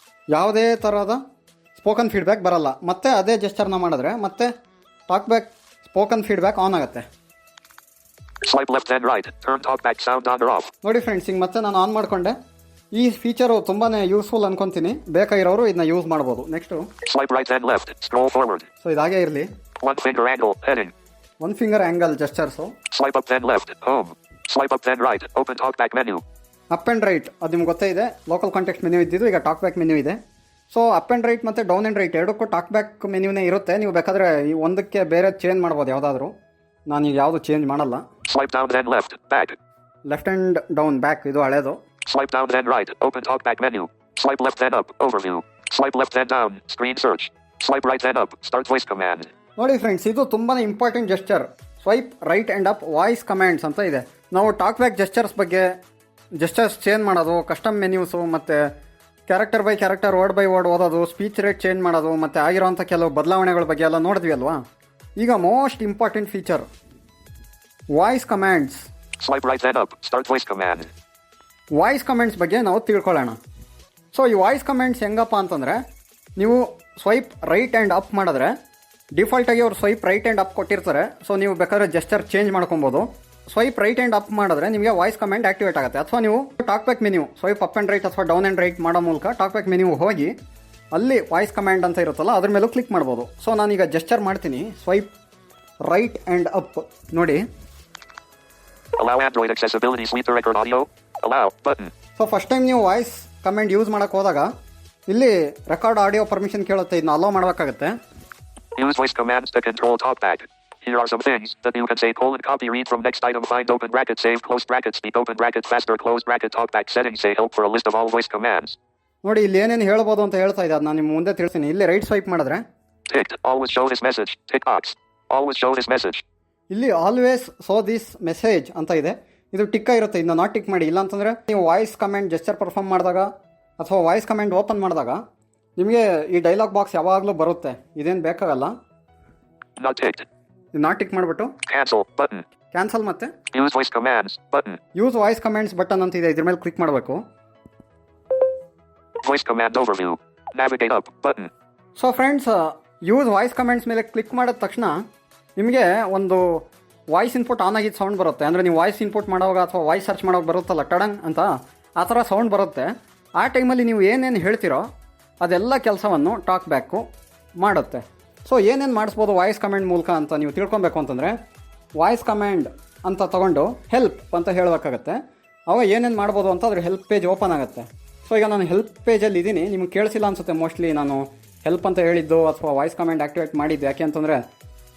ಯಾವುದೇ ಥರದ ಸ್ಪೋಕನ್ ಫೀಡ್ಬ್ಯಾಕ್ ಬರಲ್ಲ. ಮತ್ತೆ ಅದೇ ಜೆಸ್ಚರ್ನ ಮಾಡಿದ್ರೆ ಮತ್ತೆ talk back spoken feedback on ಆಗುತ್ತೆ. Swipe left then right. Turn talkback sound on or off. ನೋಡಿ ಫ್ರೆಂಡ್ಸ್, ಈಗ ಮತ್ತೆ ನಾನು ಆನ್ ಮಾಡಿಕೊಂಡೆ. ಈ ಫೀಚರು ತುಂಬಾ ಯೂಸ್ಫುಲ್ ಅನ್ಕೊಂತೀನಿ. ಬೇಕಾಗಿರೋರು ಇದನ್ನ ಯೂಸ್ ಮಾಡ್ಬೋದು. Next Swipe right and left. Scroll forward. So ಇದಾಗೆ ಇರಲಿ. One finger angle. Heading. One finger angle gestures. Swipe up then left. Home. Swipe up then right. Open talkback menu. Up and right ಅದು ನಿಮ್ಗೆ ಗೊತ್ತೇ ಇದೆ. Local context menu ಇದ್ದಿದ್ದು ಈಗ talk back menu ಇದೆ. So up and right ಮತ್ತು down and right ಎರಡಕ್ಕೂ talk back ಮೆನ್ಯೂನೇ ಇರುತ್ತೆ. ನೀವು ಬೇಕಾದರೆ ಈ ಒಂದಕ್ಕೆ ಬೇರೆ ಚೇಂಜ್ ಮಾಡ್ಬೋದು ಯಾವುದಾದ್ರೂ. ನಾನೀಗ ಯಾವುದು ಚೇಂಜ್ ಮಾಡಲ್ಲ. Swipe down then left. Back. Left and down back ಇದು ಹಳೇದು. Swipe down then right. Open talkback menu. Swipe left then up. Overview. Swipe left then down. Screen search. Swipe right then up. Start voice command. ನೋಡಿ friends, ಇದು ತುಂಬಾ important gesture. Swipe right and up voice commands ಅಂತ ಇದೆ. ನಾವು talk back gestures ಬಗ್ಗೆ, gestures change ಮಾಡೋದು, custom ಮೆನ್ಯೂಸು ಮತ್ತು character by character word by word ಓದೋದು, ಸ್ಪೀಚ್ ರೇಟ್ ಚೇಂಜ್ ಮಾಡೋದು ಮತ್ತು ಆಗಿರೋಂಥ ಕೆಲವು ಬದಲಾವಣೆಗಳ ಬಗ್ಗೆ ಎಲ್ಲ ನೋಡಿದ್ವಿ ಅಲ್ವಾ. ಈಗ most important feature voice commands. Swipe right then up. Start voice command. Voice comments ಬಗ್ಗೆ ನಾವು ತಿಳ್ಕೊಳ್ಳೋಣ. ಸೊ ಈ ವಾಯ್ಸ್ ಕಮೆಂಟ್ಸ್ ಹೆಂಗಪ್ಪ ಅಂತಂದರೆ, ನೀವು ಸ್ವೈಪ್ ರೈಟ್ ಆ್ಯಂಡ್ ಅಪ್ ಮಾಡಿದ್ರೆ ಡಿಫಾಲ್ಟಾಗಿ ಅವ್ರು ಸ್ವೈಪ್ ರೈಟ್ ಆ್ಯಂಡ್ ಅಪ್ ಕೊಟ್ಟಿರ್ತಾರೆ. ಸೊ ನೀವು ಬೇಕಾದ್ರೆ ಜೆಸ್ಚರ್ ಚೇಂಜ್ ಮಾಡ್ಕೊಬೋದು. ಸ್ವೈಪ್ ರೈಟ್ ಆ್ಯಂಡ್ ಅಪ್ ಮಾಡಿದ್ರೆ ನಿಮಗೆ ವಾಯ್ಸ್ ಕಮೆಂಟ್ ಆಕ್ಟಿವೇಟ್ ಆಗುತ್ತೆ. ಅಥವಾ ನೀವು talk back menu swipe up and right ಅಥವಾ ಡೌನ್ ಆ್ಯಂಡ್ ರೈಟ್ ಮಾಡೋ ಮೂಲಕ ಟಾಕ್ ಬ್ಯಾಕ್ ಮೆನ್ಯೂ ಹೋಗಿ ಅಲ್ಲಿ ವಾಯ್ಸ್ ಕಮ್ಯಾಂಡ್ ಅಂತ ಇರುತ್ತಲ್ಲ ಅದ್ರ ಮೇಲೂ ಕ್ಲಿಕ್ ಮಾಡ್ಬೋದು. ಸೊ ನಾನೀಗ ಜೆಸ್ಚರ್ ಮಾಡ್ತೀನಿ. ಸ್ವೈಪ್ ರೈಟ್ ಆ್ಯಂಡ್ ಅಪ್ ನೋಡಿ. Allow Android accessibility. Sweep the record audio. Allow button. So first time ನೀವು ವಾಯ್ಸ್ ಕಮೆಂಟ್ ಯೂಸ್ ಮಾಡೋಕ್ಕೆ ಹೋದಾಗ ಇಲ್ಲಿ ರೆಕಾರ್ಡ್ ಆಡಿಯೋ ಪರ್ಮಿಷನ್ ಕೇಳುತ್ತೆ. ಇದನ್ನ ಅಲೋ ಮಾಡಬೇಕಾಗುತ್ತೆ. Use voice commands to control talkback. Here are some things that you can say: copy, read from next item, find open bracket, save close bracket, speak open bracket, faster close bracket, talkback settings, say help for a list of all voice commands. ನೋಡಿ ಇಲ್ಲಿ ಏನೇನು ಹೇಳ್ಬೋದು ಅಂತ ಹೇಳ್ತಾ ಇದೆ. ಅದು ನಾನು ನಿಮ್ಮ ಮುಂದೆ ತಿಳಿಸ್ತೀನಿ. ಇಲ್ಲಿ ರೈಟ್ ಸ್ವೈಪ್ ಮಾಡಿದ್ರೆ Ticked. Always show this message. Tick box. Always show this message. ಇಲ್ಲಿ ಆಲ್ವೇಸ್ ಸೋ ದಿಸ್ ಮೆಸೇಜ್ ಅಂತ ಇದೆ. ಇದು ಟಿಕ್ಕ ಇರುತ್ತೆ. ಇದನ್ನ ನಾಟ್ ಟಿಕ್ ಮಾಡಿ. ಇಲ್ಲ ಅಂತಂದರೆ ನೀವು ವಾಯ್ಸ್ ಕಮೆಂಟ್ ಜೆಸ್ಚರ್ ಪರ್ಫಾರ್ಮ್ ಮಾಡಿದಾಗ ಅಥವಾ ವಾಯ್ಸ್ ಕಮೆಂಟ್ ಓಪನ್ ಮಾಡಿದಾಗ ನಿಮಗೆ ಈ ಡೈಲಾಗ್ ಬಾಕ್ಸ್ ಯಾವಾಗಲೂ ಬರುತ್ತೆ. ಇದೇನು ಬೇಕಾಗಲ್ಲ. Not ticked. ನಾಟ್ ಟಿಕ್ ಮಾಡಿಬಿಟ್ಟು Cancel button. ಕ್ಯಾನ್ಸಲ್ ಮತ್ತೆ Use voice commands button. Use voice comments button ಅಂತ ಇದೆ. ಇದ್ರ ಮೇಲೆ ಕ್ಲಿಕ್ ಮಾಡಬೇಕು. Voice command overview. Navigate up button. So friends, use voice comments ಮೇಲೆ ಕ್ಲಿಕ್ ಮಾಡಿದ ತಕ್ಷಣ ನಿಮಗೆ ಒಂದು ವಾಯ್ಸ್ ಇನ್ಪುಟ್ ಆನ್ ಆಗಿದ್ದು ಸೌಂಡ್ ಬರುತ್ತೆ. ಅಂದರೆ ನೀವು ವಾಯ್ಸ್ ಇನ್ಪುಟ್ ಮಾಡೋವಾಗ ಅಥವಾ ವಾಯ್ಸ್ ಸರ್ಚ್ ಮಾಡೋವಾಗ ಬರುತ್ತಲ್ಲ ಟಡಂಗ್ ಅಂತ, ಆ ಥರ ಸೌಂಡ್ ಬರುತ್ತೆ. ಆ ಟೈಮಲ್ಲಿ ನೀವು ಏನೇನು ಹೇಳ್ತೀರೋ ಅದೆಲ್ಲ ಕೆಲಸವನ್ನು ಟಾಕ್ ಬ್ಯಾಕು ಮಾಡುತ್ತೆ. ಸೊ ಏನೇನು ಮಾಡಿಸ್ಬೋದು ವಾಯ್ಸ್ ಕಮೆಂಟ್ ಮೂಲಕ ಅಂತ ನೀವು ತಿಳ್ಕೊಬೇಕು ಅಂತಂದರೆ ವಾಯ್ಸ್ ಕಮೆಂಡ್ ಅಂತ ತೊಗೊಂಡು ಹೆಲ್ಪ್ ಅಂತ ಹೇಳಬೇಕಾಗತ್ತೆ. ಅವಾಗ ಏನೇನು ಮಾಡ್ಬೋದು ಅಂತ ಅದ್ರ ಹೆಲ್ಪ್ ಪೇಜ್ ಓಪನ್ ಆಗುತ್ತೆ. ಸೊ ಈಗ ನಾನು ಹೆಲ್ಪ್ ಪೇಜಲ್ಲಿ ಇದ್ದೀನಿ. ನಿಮ್ಗೆ ಕೇಳಿಸಿಲ್ಲ ಅನಿಸುತ್ತೆ ಮೋಸ್ಟ್ಲಿ ನಾನು ಹೆಲ್ಪ್ ಅಂತ ಹೇಳಿದ್ದು ಅಥವಾ ವಾಯ್ಸ್ ಕಮೆಂಟ್ ಆ್ಯಕ್ಟಿವೇಟ್ ಮಾಡಿದ್ದು. ಯಾಕೆ ಅಂತಂದರೆ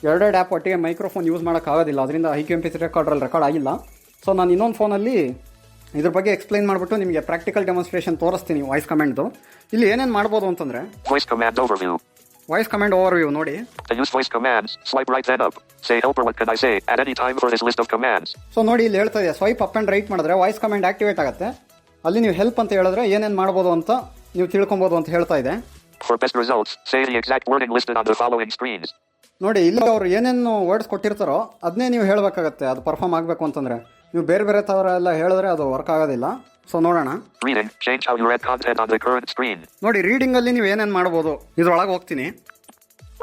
ಎರಡೆರಡು ಆ್ಯಪ್ ಒಟ್ಟಿಗೆ ಮೈಕ್ರೋಫೋನ್ ಯೂಸ್ ಮಾಡೋಕ್ಕಾಗೋದಿಲ್ಲ. ಅದರಿಂದ IQMP3 ರೆಕಾರ್ಡ್ರಲ್ಲಿ ರೆಕಾರ್ಡ್ ಆಗಿಲ್ಲ. ಸೊ ನಾನು ಇನ್ನೊಂದು ಫೋನಲ್ಲಿ ಇದ್ರ ಬಗ್ಗೆ ಎಕ್ಸ್ಪ್ಲೈನ್ ಮಾಡಿಬಿಟ್ಟು ನಿಮಗೆ ಪ್ರಾಕ್ಟಿಕಲ್ ಡೆಮಾನ್ಸ್ಟ್ರೇಷನ್ ತೋರಿಸ್ತೀನಿ ವಾಯ್ಸ್ ಕಮೆಂಟ್ದು. ಇಲ್ಲಿ ಏನೇನು ಮಾಡ್ಬೋದು ಅಂತಂದರೆ Voice command overview. Voice comment overview ನೋಡಿ. To use voice commands, swipe right then up. Say help or what can I say at any time for this list of commands. So ನೋಡಿ ಇಲ್ಲಿ ಹೇಳ್ತಾ ಇದೆ swipe up and right ಮಾಡಿದ್ರೆ voice comment activate ಆಗುತ್ತೆ. ಅಲ್ಲಿ ನೀವು help ಅಂತ ಹೇಳಿದ್ರೆ ಏನೇನು ಮಾಡ್ಬೋದು ಅಂತ ನೀವು ತಿಳ್ಕೊಬೋದು ಅಂತ ಹೇಳ್ತಾ ಇದೆ. For best results, say the exact wording listed on the following screens. ನೋಡಿ ಇಲ್ಲಿ ಅವರು ಏನೇನು ವರ್ಡ್ಸ್ ಕೊಟ್ಟಿರ್ತಾರೋ ಅದನ್ನೇ ನೀವು ಹೇಳಬೇಕಾಗತ್ತೆ. ಅದು ಪರ್ಫಾರ್ಮ್ ಆಗಬೇಕು ಅಂತಂದರೆ ನೀವು ಬೇರೆ ಬೇರೆ ಥರ ಎಲ್ಲ ಹೇಳಿದ್ರೆ ಅದು ವರ್ಕ್ ಆಗೋದಿಲ್ಲ. ಸೊ ನೋಡೋಣ. Reading, change how you read content on the current screen. ನೋಡಿ ರೀಡಿಂಗಲ್ಲಿ ನೀವು ಏನೇನು ಮಾಡ್ಬೋದು. ಇದ್ರೊಳಗೆ ಹೋಗ್ತೀನಿ.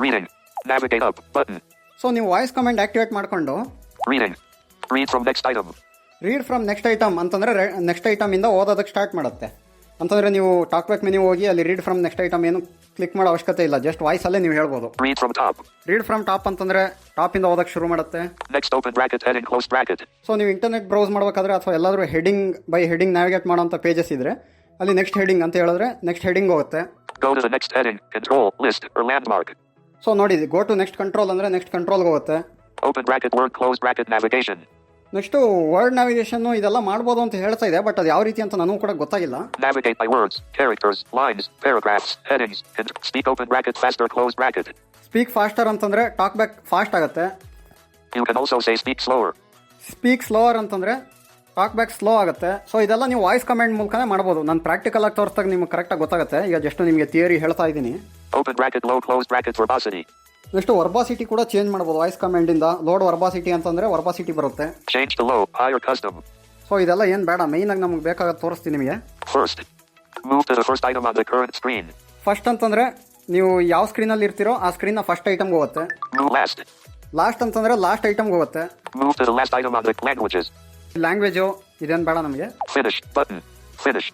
Reading, navigate up button. So ನೀವು ವಾಯ್ಸ್ ಕಮೆಂಟ್ ಆಕ್ಟಿವೇಟ್ ಮಾಡಿಕೊಂಡು Reading, read from next item. Read from next item ಅಂತಂದರೆ ನೆಕ್ಸ್ಟ್ ಐಟಮಿಂದ ಓದೋದಕ್ಕೆ ಸ್ಟಾರ್ಟ್ ಮಾಡುತ್ತೆ. ಅಂತಂದರೆ ನೀವು ಟಾಕ್ ಬ್ಯಾಕ್ ಮೆನ್ಯೂ ಹೋಗಿ ಅಲ್ಲಿ ರೀಡ್ ಫ್ರಮ್ ನೆಕ್ಸ್ಟ್ ಐಟಮ್ ಏನು ಕ್ಲಿಕ್ ಮಾಡೋ ಅವಶ್ಯಕತೆ ಇಲ್ಲ. ಜಸ್ಟ್ ವಾಯ್ಸಲ್ಲೇ ನೀವು ಹೇಳ್ಬೋದು. Read from top. Read from top ಅಂತಂದರೆ ಟಾಪಿಂದ ಓದೋಕ್ಕೆ ಶುರು ಮಾಡುತ್ತೆ. Next open bracket, heading close bracket. So ನೀವು ಇಂಟರ್ನೆಟ್ ಬ್ರೌಸ್ ಮಾಡಬೇಕಾದ್ರೆ ಅಥವಾ ಎಲ್ಲಾದರೂ ಹೆಡಿಂಗ್ ಬೈ ಹೆಡಿಂಗ್ ನ್ಯಾವಿಗೇಟ್ ಮಾಡೋಂಥ ಪೇಜಸ್ ಇದ್ದರೆ ಅಲ್ಲಿ ನೆಕ್ಸ್ಟ್ ಹೆಡಿಂಗ್ ಅಂತ ಹೇಳಿದ್ರೆ ನೆಕ್ಸ್ಟ್ ಹೆಡಿಂಗ್ ಹೋಗುತ್ತೆ. Go to the next heading, control, list, or landmark. So ನೋಡಿ ಗೋ ಟು ನೆಕ್ಸ್ಟ್ ಕಂಟ್ರೋಲ್ ಅಂದರೆ ನೆಕ್ಸ್ಟ್ ಕಂಟ್ರೋಲ್ಗೆ ಹೋಗುತ್ತೆ. Open bracket, word, close bracket, navigation. Next word navigation ಇದೆಲ್ಲ ಮಾಡ್ಬೋದು ಅಂತ ಹೇಳ್ತಾ ಇದೆ. ಬಟ್ ಅದು ಯಾವ ರೀತಿ ಅಂತ ನನಗೂ ಕೂಡ ಗೊತ್ತಾಗಿಲ್ಲ. Navigate by words, characters, lines, paragraphs, headings, and speak open bracket, faster, close bracket. Speak faster ಅಂತಂದರೆ ಟಾಕ್ ಬ್ಯಾಕ್ ಫಾಸ್ಟ್ ಆಗುತ್ತೆ. You can also say speak slower. Speak slower ಅಂತಂದರೆ ಟಾಕ್ ಬ್ಯಾಕ್ ಸ್ಲೋ ಆಗುತ್ತೆ. ಸೊ ಇದೆಲ್ಲ ನೀವು voice comment ಮೂಲಕನೇ ಮಾಡ್ಬೋದು. ನಾನು practical ಆಗಿ ತೋರಿಸಿದಾಗ ನಿಮ್ಗೆ ಕರೆಕ್ಟಾಗಿ ಗೊತ್ತಾಗುತ್ತೆ. ಈಗ ಜಸ್ಟ್ ನಿಮಗೆ ಥಿಯರಿ ಹೇಳ್ತಾ ಇದ್ದೀನಿ. Open bracket, low, close bracket, verbosity. Next verbosity ಕೂಡ ಚೇಂಜ್ ಮಾಡ್ಬೋದು ವಾಯ್ಸ್ ಕಮೆಂಟಿಂದ. ಲೋಡ್ ವರ್ಬಾಸಿಟಿ ಅಂತಂದರೆ ವರ್ಬಾಸಿಟಿ ಬರುತ್ತೆ. Change to low, higher custom. So ಇದೆಲ್ಲ ಏನು ಬೇಡ, ಮೇಯ್ನಾಗಿ ನಮಗೆ ಬೇಕಾಗೋದು ತೋರಿಸ್ತೀನಿ ನಿಮಗೆ. First, move to the first item on the current screen. First ಅಂತಂದರೆ ನೀವು ಯಾವ ಸ್ಕ್ರೀನಲ್ಲಿ ಇರ್ತೀರೋ ಆ ಸ್ಕ್ರೀನ್ನ ಫಸ್ಟ್ ಐಟಮ್ಗೆ ಹೋಗುತ್ತೆ. Move last. ಲಾಸ್ಟ್ ಅಂತಂದರೆ ಲಾಸ್ಟ್ ಐಟಮ್ಗೆ ಹೋಗುತ್ತೆ. Move to the last item on the languages. Language ಇದೇನು ಬೇಡ ನಮಗೆ. Finish button. Finish.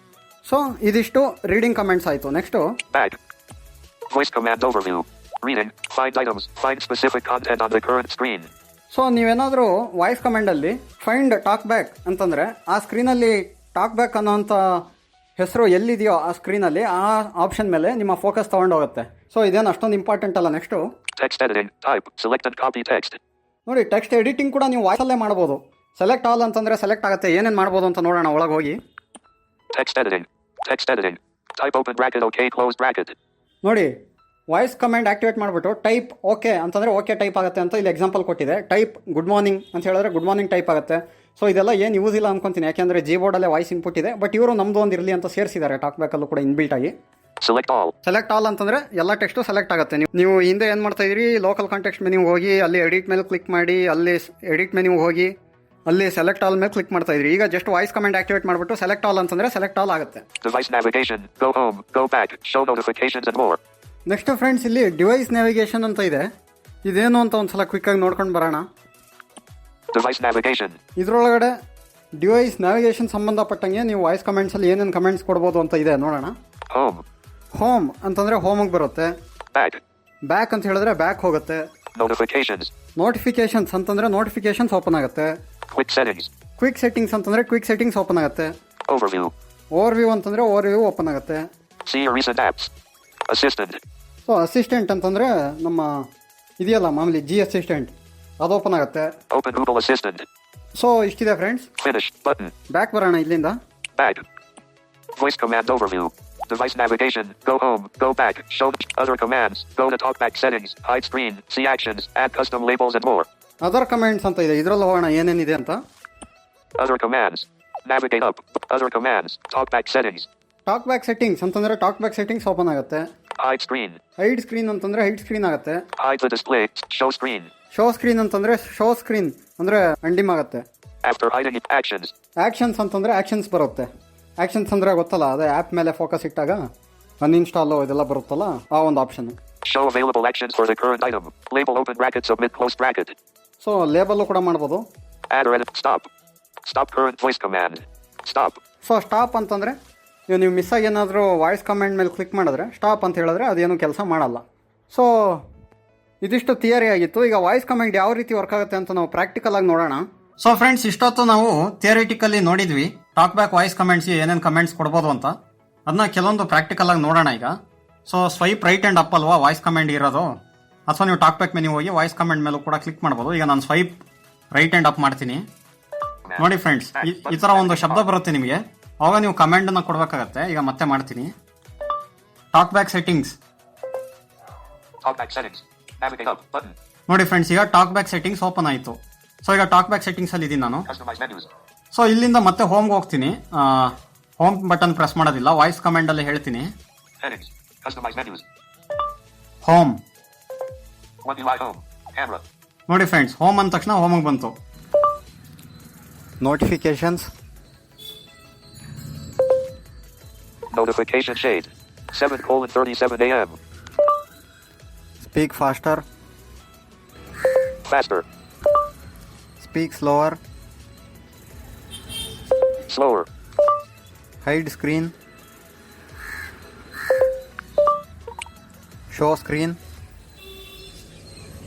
ಸೊ ಇದಿಷ್ಟು ರೀಡಿಂಗ್ ಕಮೆಂಟ್ಸ್ ಆಯಿತು. Next Back. Voice command overview. Reading. Find items. Find specific content on the current screen. So ನೀವೇನಾದರೂ voice ಕಮೆಂಡಲ್ಲಿ find talk back ಅಂತಂದರೆ ಆ ಸ್ಕ್ರೀನಲ್ಲಿ talk back ಅನ್ನೋಂಥ ಹೆಸರು ಎಲ್ಲಿದೆಯೋ ಆ ಸ್ಕ್ರೀನಲ್ಲಿ ಆ ಆಪ್ಷನ್ ಮೇಲೆ ನಿಮ್ಮ ಫೋಕಸ್ ತೊಗೊಂಡೋಗುತ್ತೆ. ಸೊ ಇದೇನು ಅಷ್ಟೊಂದು ಇಂಪಾರ್ಟೆಂಟ್ ಅಲ್ಲ. Next Text editing. Type. Select and copy text. ನೋಡಿ, ಟೆಕ್ಸ್ಟ್ ಎಡಿಟಿಂಗ್ ಕೂಡ ನೀವು ವಾಯ್ಸಲ್ಲೇ ಮಾಡ್ಬೋದು. ಸೆಲೆಕ್ಟ್ ಆಲ್ ಅಂತಂದರೆ ಸೆಲೆಕ್ಟ್ ಆಗುತ್ತೆ. ಏನೇನು ಮಾಡ್ಬೋದು ಅಂತ ನೋಡೋಣ ಒಳಗೆ ಹೋಗಿ. Text editing. Text editing. Type open bracket OK close bracket. ನೋಡಿ, ವಾಯ್ಸ್ ಕಮೆಂಡ್ ಆಕ್ಟಿವೇಟ್ ಮಾಡಿಬಿಟ್ಟು ಟೈಪ್ ಓಕೆ ಅಂತಂದರೆ ಓಕೆ ಟೈಪ್ ಆಗುತ್ತೆ ಅಂತ ಇಲ್ಲಿ ಎಕ್ಸಾಂಪಲ್ ಕೊಟ್ಟಿದೆ. ಟೈಪ್ ಗುಡ್ ಮಾರ್ನಿಂಗ್ ಅಂತ ಹೇಳಿದ್ರೆ ಗುಡ್ ಮಾರ್ನಿಂಗ್ ಟೈಪ್ ಆಗುತ್ತೆ. ಸೊ ಇದೆಲ್ಲ ಏನು ಯೂಸ್ ಇಲ್ಲ ಅನ್ಕೊಂತೀನಿ, ಯಾಕೆಂದರೆ ಬೋರ್ಡಲ್ಲೇ ವಾಯ್ಸ್ ಇನ್ಪುಟ್ ಇದೆ. ಬಟ್ ಇವರು ನಮ್ಮದು ಒಂದು ಇರಲಿ ಅಂತ ಸೇರಿಸಿದ್ದಾರೆ ಟಾಕ್ ಬ್ಯಾಕಲ್ಲೂ ಕೂಡ ಇನ್ಬಿಲ್ಟ್ ಆಗಿ. Select all. ಸೆಲೆಕ್ಟ್ ಆಲ್ ಅಂತಂದರೆ ಎಲ್ಲ ಟೆಕ್ಸ್ಟು ಸೆಲೆಕ್ಟ್ ಆಗುತ್ತೆ. ನೀವು ಹಿಂದೆ ಏನು ಮಾಡ್ತಾ ಇದ್ರಿ, ಲೋಕಲ್ ಕಾಂಟೆಕ್ಸ್ಟ್ ಮೆನ್ಯೂ ಹೋಗಿ ಅಲ್ಲಿ ಎಡಿಟ್ ಮೇಲೆ ಕ್ಲಿಕ್ ಮಾಡಿ, ಅಲ್ಲಿ ಎಡಿಟ್ ಮೆನ್ಯೂ ಹೋಗಿ ಅಲ್ಲಿ ಸೆಲೆಕ್ಟ್ ಆಲ್ ಮೇಲೆ ಕ್ಲಿಕ್ ಮಾಡ್ತಾ ಇದ್ರಿ. ಈಗ ಜಸ್ಟ್ ವಾಯ್ಸ್ ಕಮೆಂಟ್ ಆಕ್ಟಿವೇಟ್ ಮಾಡಿಬಿಟ್ಟು ಸೆಲೆಕ್ಟ್ ಆಲ್ ಅಂತಂದರೆ ಸೆಲೆಕ್ಟ್ ಆಲ್ ಆಗುತ್ತೆ. Device navigation. Go home. Go back. Show notifications and more. Next friends, ಇಲ್ಲಿ ಡಿವೈಸ್ ನ್ಯಾವಿಗೇಷನ್ ಅಂತ ಇದೆ. ಇದೇನು ಅಂತ ಒಂದ್ಸಲ ಕ್ವಿಕ್ಕಾಗಿ ನೋಡ್ಕೊಂಡು ಬರೋಣ. Device navigation. ಇದರೊಳಗಡೆ ಡಿವೈಸ್ ನ್ಯಾವಿಗೇಷನ್ ಸಂಬಂಧಪಟ್ಟಂಗೆ ನೀವು ವಾಯ್ಸ್ ಕಮೆಂಟ್ಸಲ್ಲಿ ಏನೇನು ಕಮೆಂಟ್ಸ್ ಕೊಡ್ಬೋದು ಅಂತ ಇದೆ, ನೋಡೋಣ. Home. ಹೋಮ್ ಅಂತಂದರೆ ಹೋಮಿಗೆ ಬರುತ್ತೆ. Back. ಬ್ಯಾಕ್ ಅಂತ ಹೇಳಿದ್ರೆ ಬ್ಯಾಕ್ ಹೋಗುತ್ತೆ. Notifications. ನೋಟಿಫಿಕೇಶನ್ಸ್ ಅಂತಂದರೆ ನೋಟಿಫಿಕೇಶನ್ಸ್ ಓಪನ್ ಆಗುತ್ತೆ. Quick settings. ಕ್ವಿಕ್ ಸೆಟ್ಟಿಂಗ್ಸ್ ಅಂತಂದರೆ ಕ್ವಿಕ್ ಸೆಟ್ಟಿಂಗ್ಸ್ ಓಪನ್ ಆಗುತ್ತೆ. Overview. ಓವರ್ವ್ಯೂ ಅಂತಂದರೆ ಓವರ್ವ್ಯೂ ಓಪನ್ ಆಗುತ್ತೆ. See your recent apps. Assistant. So assistant ಅಂತಂದರೆ ನಮ್ಮ ಇದೆಯಲ್ಲ ಮಾಮೂಲಿ ಜಿ ಅಸಿಸ್ಟೆಂಟ್, ಅದು ಓಪನ್ ಆಗುತ್ತೆ. Open Google Assistant. ಸೊ ಇಷ್ಟಿದೆ ಫ್ರೆಂಡ್ಸ್. Finish button. ಬ್ಯಾಕ್ ಬರೋಣ ಇಲ್ಲಿಂದ. Back. Voice command overview. Device navigation. Go home. Go back. Show other commands. Go to talkback settings. Hide screen. See actions. Add custom labels and more. Other comments ಅಂತ ಇದೆ, ಇದರಲ್ಲಿ ಹೋಗೋಣ ಏನೇನಿದೆ ಅಂತ. Other commands. Navigate up. Other commands. Talkback settings. Talk back settings ಅಂತಂದರೆ talk back settings open ಆಗುತ್ತೆ. Hide screen. Hide screen ಅಂತಂದರೆ hide screen ಆಗುತ್ತೆ. Hide the display. Show screen. Show screen ಅಂತಂದರೆ ಶೋ ಸ್ಕ್ರೀನ್ ಅಂದರೆ ಅಂಡಿಮ್ ಆಗುತ್ತೆ. After hiding it, actions. Actions ಅಂತಂದರೆ actions ಬರುತ್ತೆ. Actions ಅಂದರೆ ಗೊತ್ತಲ್ಲ, ಅದೇ ಆ್ಯಪ್ ಮೇಲೆ ಫೋಕಸ್ ಇಟ್ಟಾಗ ಅನ್ಇನ್ಸ್ಟಾಲು ಇದೆಲ್ಲ ಬರುತ್ತಲ್ಲ, ಆ ಒಂದು option. Show available actions for the current item. Label open bracket submit close bracket. So label ಕೂಡ ಮಾಡ್ಬೋದು. Add or edit. Stop. Stop current voice command. Stop. So stop ಅಂತಂದರೆ ನೀವು ಮಿಸ್ ಆಗಿ ಏನಾದರೂ ವಾಯ್ಸ್ ಕಮೆಂಟ್ ಮೇಲೆ ಕ್ಲಿಕ್ ಮಾಡಿದ್ರೆ stop ಅಂತ ಹೇಳಿದ್ರೆ ಅದೇನು ಕೆಲಸ ಮಾಡಲ್ಲ. ಸೊ ಇದಿಷ್ಟು ಥಿಯರಿ ಆಗಿತ್ತು. ಈಗ ವಾಯ್ಸ್ ಕಮೆಂಟ್ ಯಾವ ರೀತಿ ವರ್ಕ್ ಆಗುತ್ತೆ ಅಂತ ನಾವು ಪ್ರಾಕ್ಟಿಕಲ್ ಆಗಿ ನೋಡೋಣ. ಸೊ ಫ್ರೆಂಡ್ಸ್, ಇಷ್ಟೊತ್ತು ನಾವು ಥಿಯರಿಟಿಕಲಿ ನೋಡಿದ್ವಿ ಟಾಕ್ ಬ್ಯಾಕ್ ವಾಯ್ಸ್ ಕಮೆಂಟ್ಸ್ಗೆ ಏನೇನು ಕಮೆಂಟ್ಸ್ ಕೊಡ್ಬೋದು ಅಂತ. ಅದನ್ನ ಕೆಲವೊಂದು ಪ್ರಾಕ್ಟಿಕಲ್ ಆಗಿ ನೋಡೋಣ ಈಗ. So swipe right and up ಅಲ್ವಾ ವಾಯ್ಸ್ ಕಮೆಂಟ್ ಇರೋದು, ಅಥವಾ ನೀವು ಟಾಕ್ ಬ್ಯಾಕ್ ಮೆನ್ಯೂ ಹೋಗಿ ವಾಯ್ಸ್ ಕಮೆಂಟ್ ಮೇಲೂ ಕೂಡ ಕ್ಲಿಕ್ ಮಾಡ್ಬೋದು. ಈಗ ನಾನು ಸ್ವೈಪ್ ರೈಟ್ ಆ್ಯಂಡ್ ಅಪ್ ಮಾಡ್ತೀನಿ. ನೋಡಿ ಫ್ರೆಂಡ್ಸ್, ಈ ಥರ ಒಂದು ಶಬ್ದ ಬರುತ್ತೆ ನಿಮಗೆ, ಆವಾಗ ನೀವು ಕಮೆಂಟನ್ನು ಕೊಡಬೇಕಾಗತ್ತೆ. ಈಗ ಮತ್ತೆ ಮಾಡ್ತೀನಿ. Talk back settings. Talkback settings. Navigate up button. ನೋಡಿ ಫ್ರೆಂಡ್ಸ್, ಈಗ ಟಾಕ್ ಬ್ಯಾಕ್ ಸೆಟ್ಟಿಂಗ್ಸ್ ಓಪನ್ ಆಯಿತು. ಸೊ ಈಗ ಟಾಕ್ ಬ್ಯಾಕ್ ಸೆಟ್ಟಿಂಗ್ಸ್ ಅಲ್ಲಿ ಇದ್ದೀನಿ ನಾನು. Customize menus. ಸೊ ಇಲ್ಲಿಂದ ಮತ್ತೆ ಹೋಮ್ಗೆ ಹೋಗ್ತೀನಿ. ಹೋಮ್ ಬಟನ್ ಪ್ರೆಸ್ ಮಾಡೋದಿಲ್ಲ, ವಾಯ್ಸ್ ಕಮೆಂಟ್ ಅಲ್ಲಿ ಹೇಳ್ತೀನಿ Headings. Customize menus. Home. One UI home. Camera. ನೋಡಿ ಫ್ರೆಂಡ್ಸ್, ಹೋಮ್ ಅಂದ ತಕ್ಷಣ ಹೋಮಿಗೆ ಬಂತು. Notifications. Notification shade. 7:37 a.m. Speak faster. Faster. Speak slower. Slower. Hide screen. Show screen.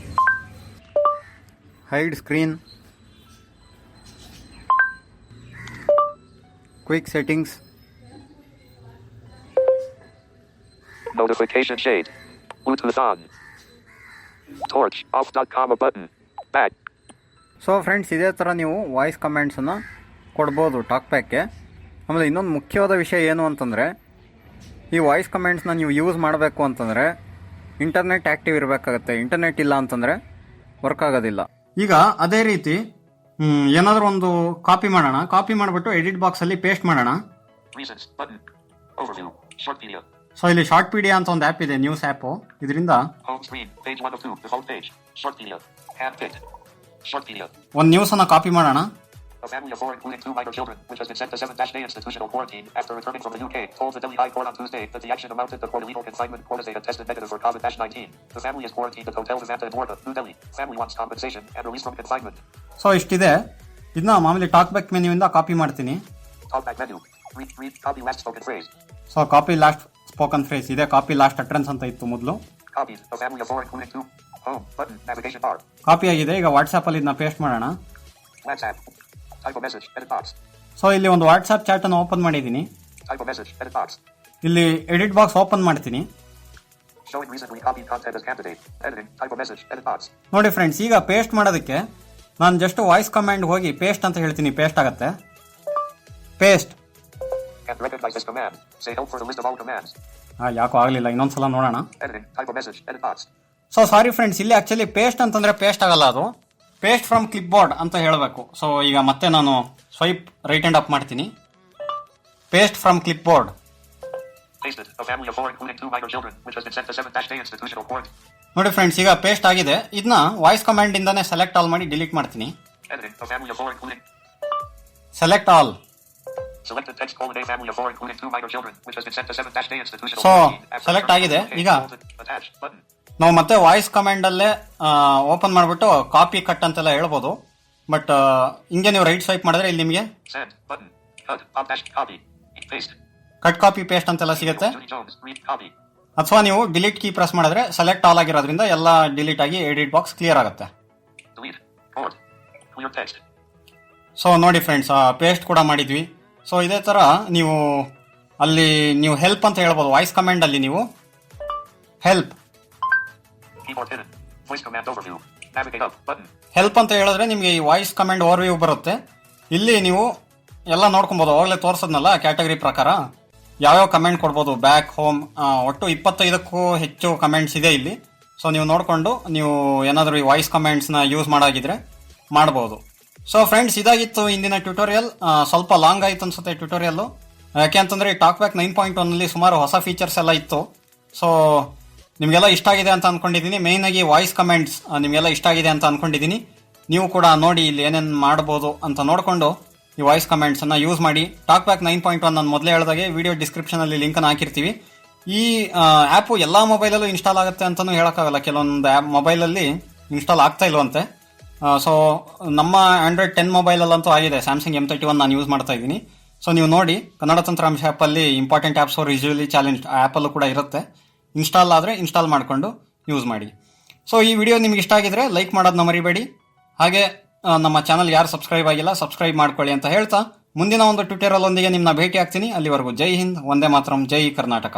Hide screen. Quick settings. Notification shade. Bluetooth on. Torch. Off.com button. Back. So friends, ಇದೇ ಥರ ನೀವು voice ಕಮೆಂಟ್ಸನ್ನು ಕೊಡ್ಬೋದು talk ಬ್ಯಾಕ್ಗೆ. ಆಮೇಲೆ ಇನ್ನೊಂದು ಮುಖ್ಯವಾದ ವಿಷಯ ಏನು ಅಂತಂದರೆ, ಈ ವಾಯ್ಸ್ ಕಮೆಂಟ್ಸ್ನ ನೀವು ಯೂಸ್ ಮಾಡಬೇಕು ಅಂತಂದರೆ ಇಂಟರ್ನೆಟ್ ಆ್ಯಕ್ಟಿವ್ ಇರಬೇಕಾಗತ್ತೆ. ಇಂಟರ್ನೆಟ್ ಇಲ್ಲ ಅಂತಂದರೆ ವರ್ಕ್ ಆಗೋದಿಲ್ಲ. ಈಗ ಅದೇ ರೀತಿ ಏನಾದರೂ ಒಂದು ಕಾಪಿ ಮಾಡೋಣ. ಕಾಪಿ ಮಾಡಿಬಿಟ್ಟು ಎಡಿಟ್ ಬಾಕ್ಸಲ್ಲಿ ಪೇಸ್ಟ್ ಮಾಡೋಣ. Reasons button. Overview. Shortpedia. So ಇಲ್ಲಿ ಶಾರ್ಟ್ಪೀಡಿಯಾ ಅಂತ ಒಂದು ಆ್ಯಪ್ ಇದೆ, ನ್ಯೂಸ್ ಆ್ಯಪು. ಇದರಿಂದ Home screen. Page 1 of 2. Default page. Shortpedia. Handpicked. Shortpedia. ಒಂದು ನ್ಯೂಸನ್ನು ಕಾಪಿ ಮಾಡೋಣ. A family of 4 including 2 minor children, which has been sent to 7-day institutional quarantine after returning from the UK, told the Delhi High Court on Tuesday that the action amounted to court illegal confinement because they had tested negative for COVID-19. The family is quarantined at Hotel Vivanta in Warda, New Delhi. Family wants compensation and release from confinement. So ಇಷ್ಟಿದೆ. ಇದನ್ನ ಮಾಮೂಲಿ talk back ಮೆನ್ಯೂಯಿಂದ copy ಮಾಡ್ತೀನಿ. Talkback menu. Read. Copy last spoken phrase. So copy last spoken phrase ಇದೆ, copy last utterance ಅಂತ ಇತ್ತು ಮೊದಲು. Copied. A family of 4 including 2. Home. Button. Navigation bar. Copy ಆಗಿದೆ. ಈಗ ವಾಟ್ಸಾಪಲ್ಲಿ ಇದನ್ನ ಪೇಸ್ಟ್ ಮಾಡೋಣ. WhatsApp. Type a message. Edit box. So ಇಲ್ಲಿ ಒಂದು ವಾಟ್ಸಾಪ್ ಚಾಟ್ ಅನ್ನು ಓಪನ್ ಮಾಡಿದ್ದೀನಿ. Type a message. Edit box. ಇಲ್ಲಿ ಎಡಿಟ್ ಬಾಕ್ಸ್ ಓಪನ್ ಮಾಡ್ತೀನಿ. Showing recently copied content as candidate. Editing. Type a message. Edit box. ನೋಡಿ friends, ಈಗ paste ಮಾಡೋದಕ್ಕೆ ನಾನು ಜಸ್ಟ್ ವಾಯ್ಸ್ ಕಮಾಂಡ್ ಹೋಗಿ ಪೇಸ್ಟ್ ಅಂತ ಹೇಳ್ತೀನಿ, ಪೇಸ್ಟ್ ಆಗುತ್ತೆ. Paste. Can't recognize this command. Say help for the list of all commands. ಯಾಕೋ ಆಗಲಿಲ್ಲ, ಇನ್ನೊಂದ್ಸಲ ನೋಡೋಣ. Editing. Type a message. Edit box. So sorry friends, ಇಲ್ಲಿ ಆಕ್ಚುಲಿ ಪೇಸ್ಟ್ ಅಂತಂದ್ರೆ ಪೇಸ್ಟ್ ಆಗಲ್ಲ, ಅದು ಪೇಸ್ಟ್ ಫ್ರಮ್ ಕ್ಲಿಪ್ ಬೋರ್ಡ್ ಅಂತ ಹೇಳಬೇಕು. ಸೊ ಈಗ ಮತ್ತೆ ನಾನು ಸ್ವೈಪ್ ರೈಟ್ ಹ್ಯಾಂಡ್ ಅಪ್ ಮಾಡ್ತೀನಿ. Paste from clip board. Pasted. A family of 4 including 2 minor children, which has been sent to 7th-day institutional court. ನೋಡಿ ಫ್ರೆಂಡ್ಸ್, ಈಗ ಪೇಸ್ಟ್ ಆಗಿದೆ. ಇದನ್ನ ವಾಯ್ಸ್ ಕಮಾಂಡ್ ಇಂದಾನೆ ಸೆಲೆಕ್ಟ್ ಆಲ್ ಮಾಡಿ ಡಿಲೀಟ್ ಮಾಡ್ತೀನಿ. Editing. A family of 4 including. Select all. Selected text: a family of 4 including 2 minor children, which has been sent to 7th-day institutional So, court. select ಆಗಿದೆ. ಈಗ Attach button. ನಾವು ಮತ್ತೆ voice command ಅಲ್ಲೇ open ಮಾಡ್ಬಿಟ್ಟು copy cut ಅಂತೆಲ್ಲ ಹೇಳ್ಬೋದು. But ಹಿಂಗೆ ನೀವು ರೈಟ್ ಸ್ವೈಪ್ ಮಾಡಿದ್ರೆ ಇಲ್ಲಿ ನಿಮಗೆ Send button. Cut. Pop dash copy. Paste. Cut copy paste ಅಂತೆಲ್ಲ ಸಿಗುತ್ತೆ. Judy Jones. Read copy. ಅಥವಾ ನೀವು ಡಿಲೀಟ್ ಕೀ ಪ್ರೆಸ್ ಮಾಡಿದ್ರೆ ಸೆಲೆಕ್ಟ್ ಆಲ್ ಆಗಿರೋದ್ರಿಂದ ಎಲ್ಲ ಡಿಲೀಟ್ ಆಗಿ ಎಡಿಟ್ ಬಾಕ್ಸ್ ಕ್ಲಿಯರ್ ಆಗುತ್ತೆ. Delete. Board. Clear text. So ನೋಡಿ ಫ್ರೆಂಡ್ಸ್, ಪೇಸ್ಟ್ ಕೂಡ ಮಾಡಿದ್ವಿ. ಸೊ ಇದೇ ಥರ ನೀವು ಅಲ್ಲಿ ನೀವು ಹೆಲ್ಪ್ ಅಂತ ಹೇಳ್ಬೋದು. ವಾಯ್ಸ್ ಕಮಾಂಡ್ ಅಲ್ಲಿ ನೀವು help Keyboard hidden. Voice command overview. Navigate up button. Help ಅಂತ ಹೇಳಿದ್ರೆ ನಿಮಗೆ ಈ ವಾಯ್ಸ್ ಕಮಾಂಡ್ ಓವರ್ವ್ಯೂ ಬರುತ್ತೆ. ಇಲ್ಲಿ ನೀವು ಎಲ್ಲ ನೋಡ್ಕೊಬೋದು. ಅವಾಗಲೇ ತೋರಿಸೋದ್ನಲ್ಲ ಕ್ಯಾಟಗರಿ ಪ್ರಕಾರ ಯಾವ್ಯಾವ ಕಮೆಂಟ್ ಕೊಡ್ಬೋದು. ಬ್ಯಾಕ್, ಹೋಮ್, ಒಟ್ಟು 25ಕ್ಕೂ ಹೆಚ್ಚು ಕಮೆಂಟ್ಸ್ ಇದೆ ಇಲ್ಲಿ. ಸೊ ನೀವು ನೋಡಿಕೊಂಡು ನೀವು ಏನಾದರೂ ಈ ವಾಯ್ಸ್ ಕಮೆಂಟ್ಸ್ನ ಯೂಸ್ ಮಾಡೋಗಿದ್ರೆ ಮಾಡ್ಬೋದು. ಸೊ ಫ್ರೆಂಡ್ಸ್, ಇದಾಗಿತ್ತು ಇಂದಿನ ಟ್ಯುಟೋರಿಯಲ್. ಸ್ವಲ್ಪ ಲಾಂಗ್ ಆಯಿತು ಅನ್ಸುತ್ತೆ ಟ್ಯುಟೋರಿಯಲ್ಲು. ಯಾಕೆ ಅಂತಂದರೆ ಈ ಟಾಕ್ ಬ್ಯಾಕ್ 9.1ನಲ್ಲಿ ಸುಮಾರು ಹೊಸ ಫೀಚರ್ಸ್ ಎಲ್ಲ ಇತ್ತು. ಸೊ ನಿಮಗೆಲ್ಲ ಇಷ್ಟ ಆಗಿದೆ ಅಂತ ಅಂದ್ಕೊಂಡಿದ್ದೀನಿ. ಮೇಯ್ನಾಗಿ ವಾಯ್ಸ್ ಕಮೆಂಟ್ಸ್ ನಿಮಗೆಲ್ಲ ಇಷ್ಟ ಆಗಿದೆ ಅಂತ ಅಂದ್ಕೊಂಡಿದ್ದೀನಿ. ನೀವು ಕೂಡ ನೋಡಿ ಇಲ್ಲಿ ಏನೇನು ಮಾಡ್ಬೋದು ಅಂತ ನೋಡಿಕೊಂಡು ಈ ವಾಯ್ಸ್ ಕಮೆಂಟ್ಸನ್ನು ಯೂಸ್ ಮಾಡಿ. ಟಾಕ್ ಬ್ಯಾಕ್ 9.1 ನಾನು ಮೊದಲೇ ಹೇಳಿದಾಗೆ ವಿಡಿಯೋ ಡಿಸ್ಕ್ರಿಪ್ಷನಲ್ಲಿ ಲಿಂಕನ್ನು ಹಾಕಿರ್ತೀವಿ. ಈ ಆ್ಯಪು ಎಲ್ಲ ಮೊಬೈಲಲ್ಲೂ ಇನ್ಸ್ಟಾಲ್ ಆಗುತ್ತೆ ಅಂತಲೂ ಹೇಳೋಕ್ಕಾಗಲ್ಲ. ಕೆಲವೊಂದು ಮೊಬೈಲಲ್ಲಿ ಇನ್ಸ್ಟಾಲ್ ಆಗ್ತಾ ಇಲ್ವಂತೆ. ಸೊ ನಮ್ಮ ಆಂಡ್ರಾಯ್ಡ್ 10 ಮೊಬೈಲಲ್ಲಂತೂ ಆಗಿದೆ. ಸ್ಯಾಮ್ಸಂಗ್ M31 ನಾನು ಯೂಸ್ ಮಾಡ್ತಾ ಇದ್ದೀನಿ. ಸೊ ನೀವು ನೋಡಿ, ಕನ್ನಡ ತಂತ್ರಾಂಶ ಆ್ಯಪಲ್ಲಿ important apps for visually challenge ಆ್ಯಪಲ್ಲೂ ಕೂಡ ಇರುತ್ತೆ. ಇನ್ಸ್ಟಾಲ್ ಆದರೆ ಇನ್ಸ್ಟಾಲ್ ಮಾಡಿಕೊಂಡು ಯೂಸ್ ಮಾಡಿ. ಸೊ ಈ ವಿಡಿಯೋ ನಿಮ್ಗೆ ಇಷ್ಟ ಆಗಿದ್ರೆ ಲೈಕ್ ಮಾಡೋದನ್ನ ಮರಿಬೇಡಿ. ಹಾಗೆ ನಮ್ಮ ಚಾನಲ್ ಯಾರು ಸಬ್ಸ್ಕ್ರೈಬ್ ಆಗಿಲ್ಲ ಸಬ್ಸ್ಕ್ರೈಬ್ ಮಾಡ್ಕೊಳ್ಳಿ ಅಂತ ಹೇಳ್ತಾ ಮುಂದಿನ ಒಂದು ಟ್ಯುಟೋರಿಯಲ್ ಒಂದಿಗೆ ನಿಮ್ಮನ್ನ ಭೇಟಿ ಆಗ್ತೀನಿ. ಅಲ್ಲಿವರೆಗೂ ಜೈ ಹಿಂದ್, ವಂದೇ ಮಾತರಂ, ಜೈ ಕರ್ನಾಟಕ.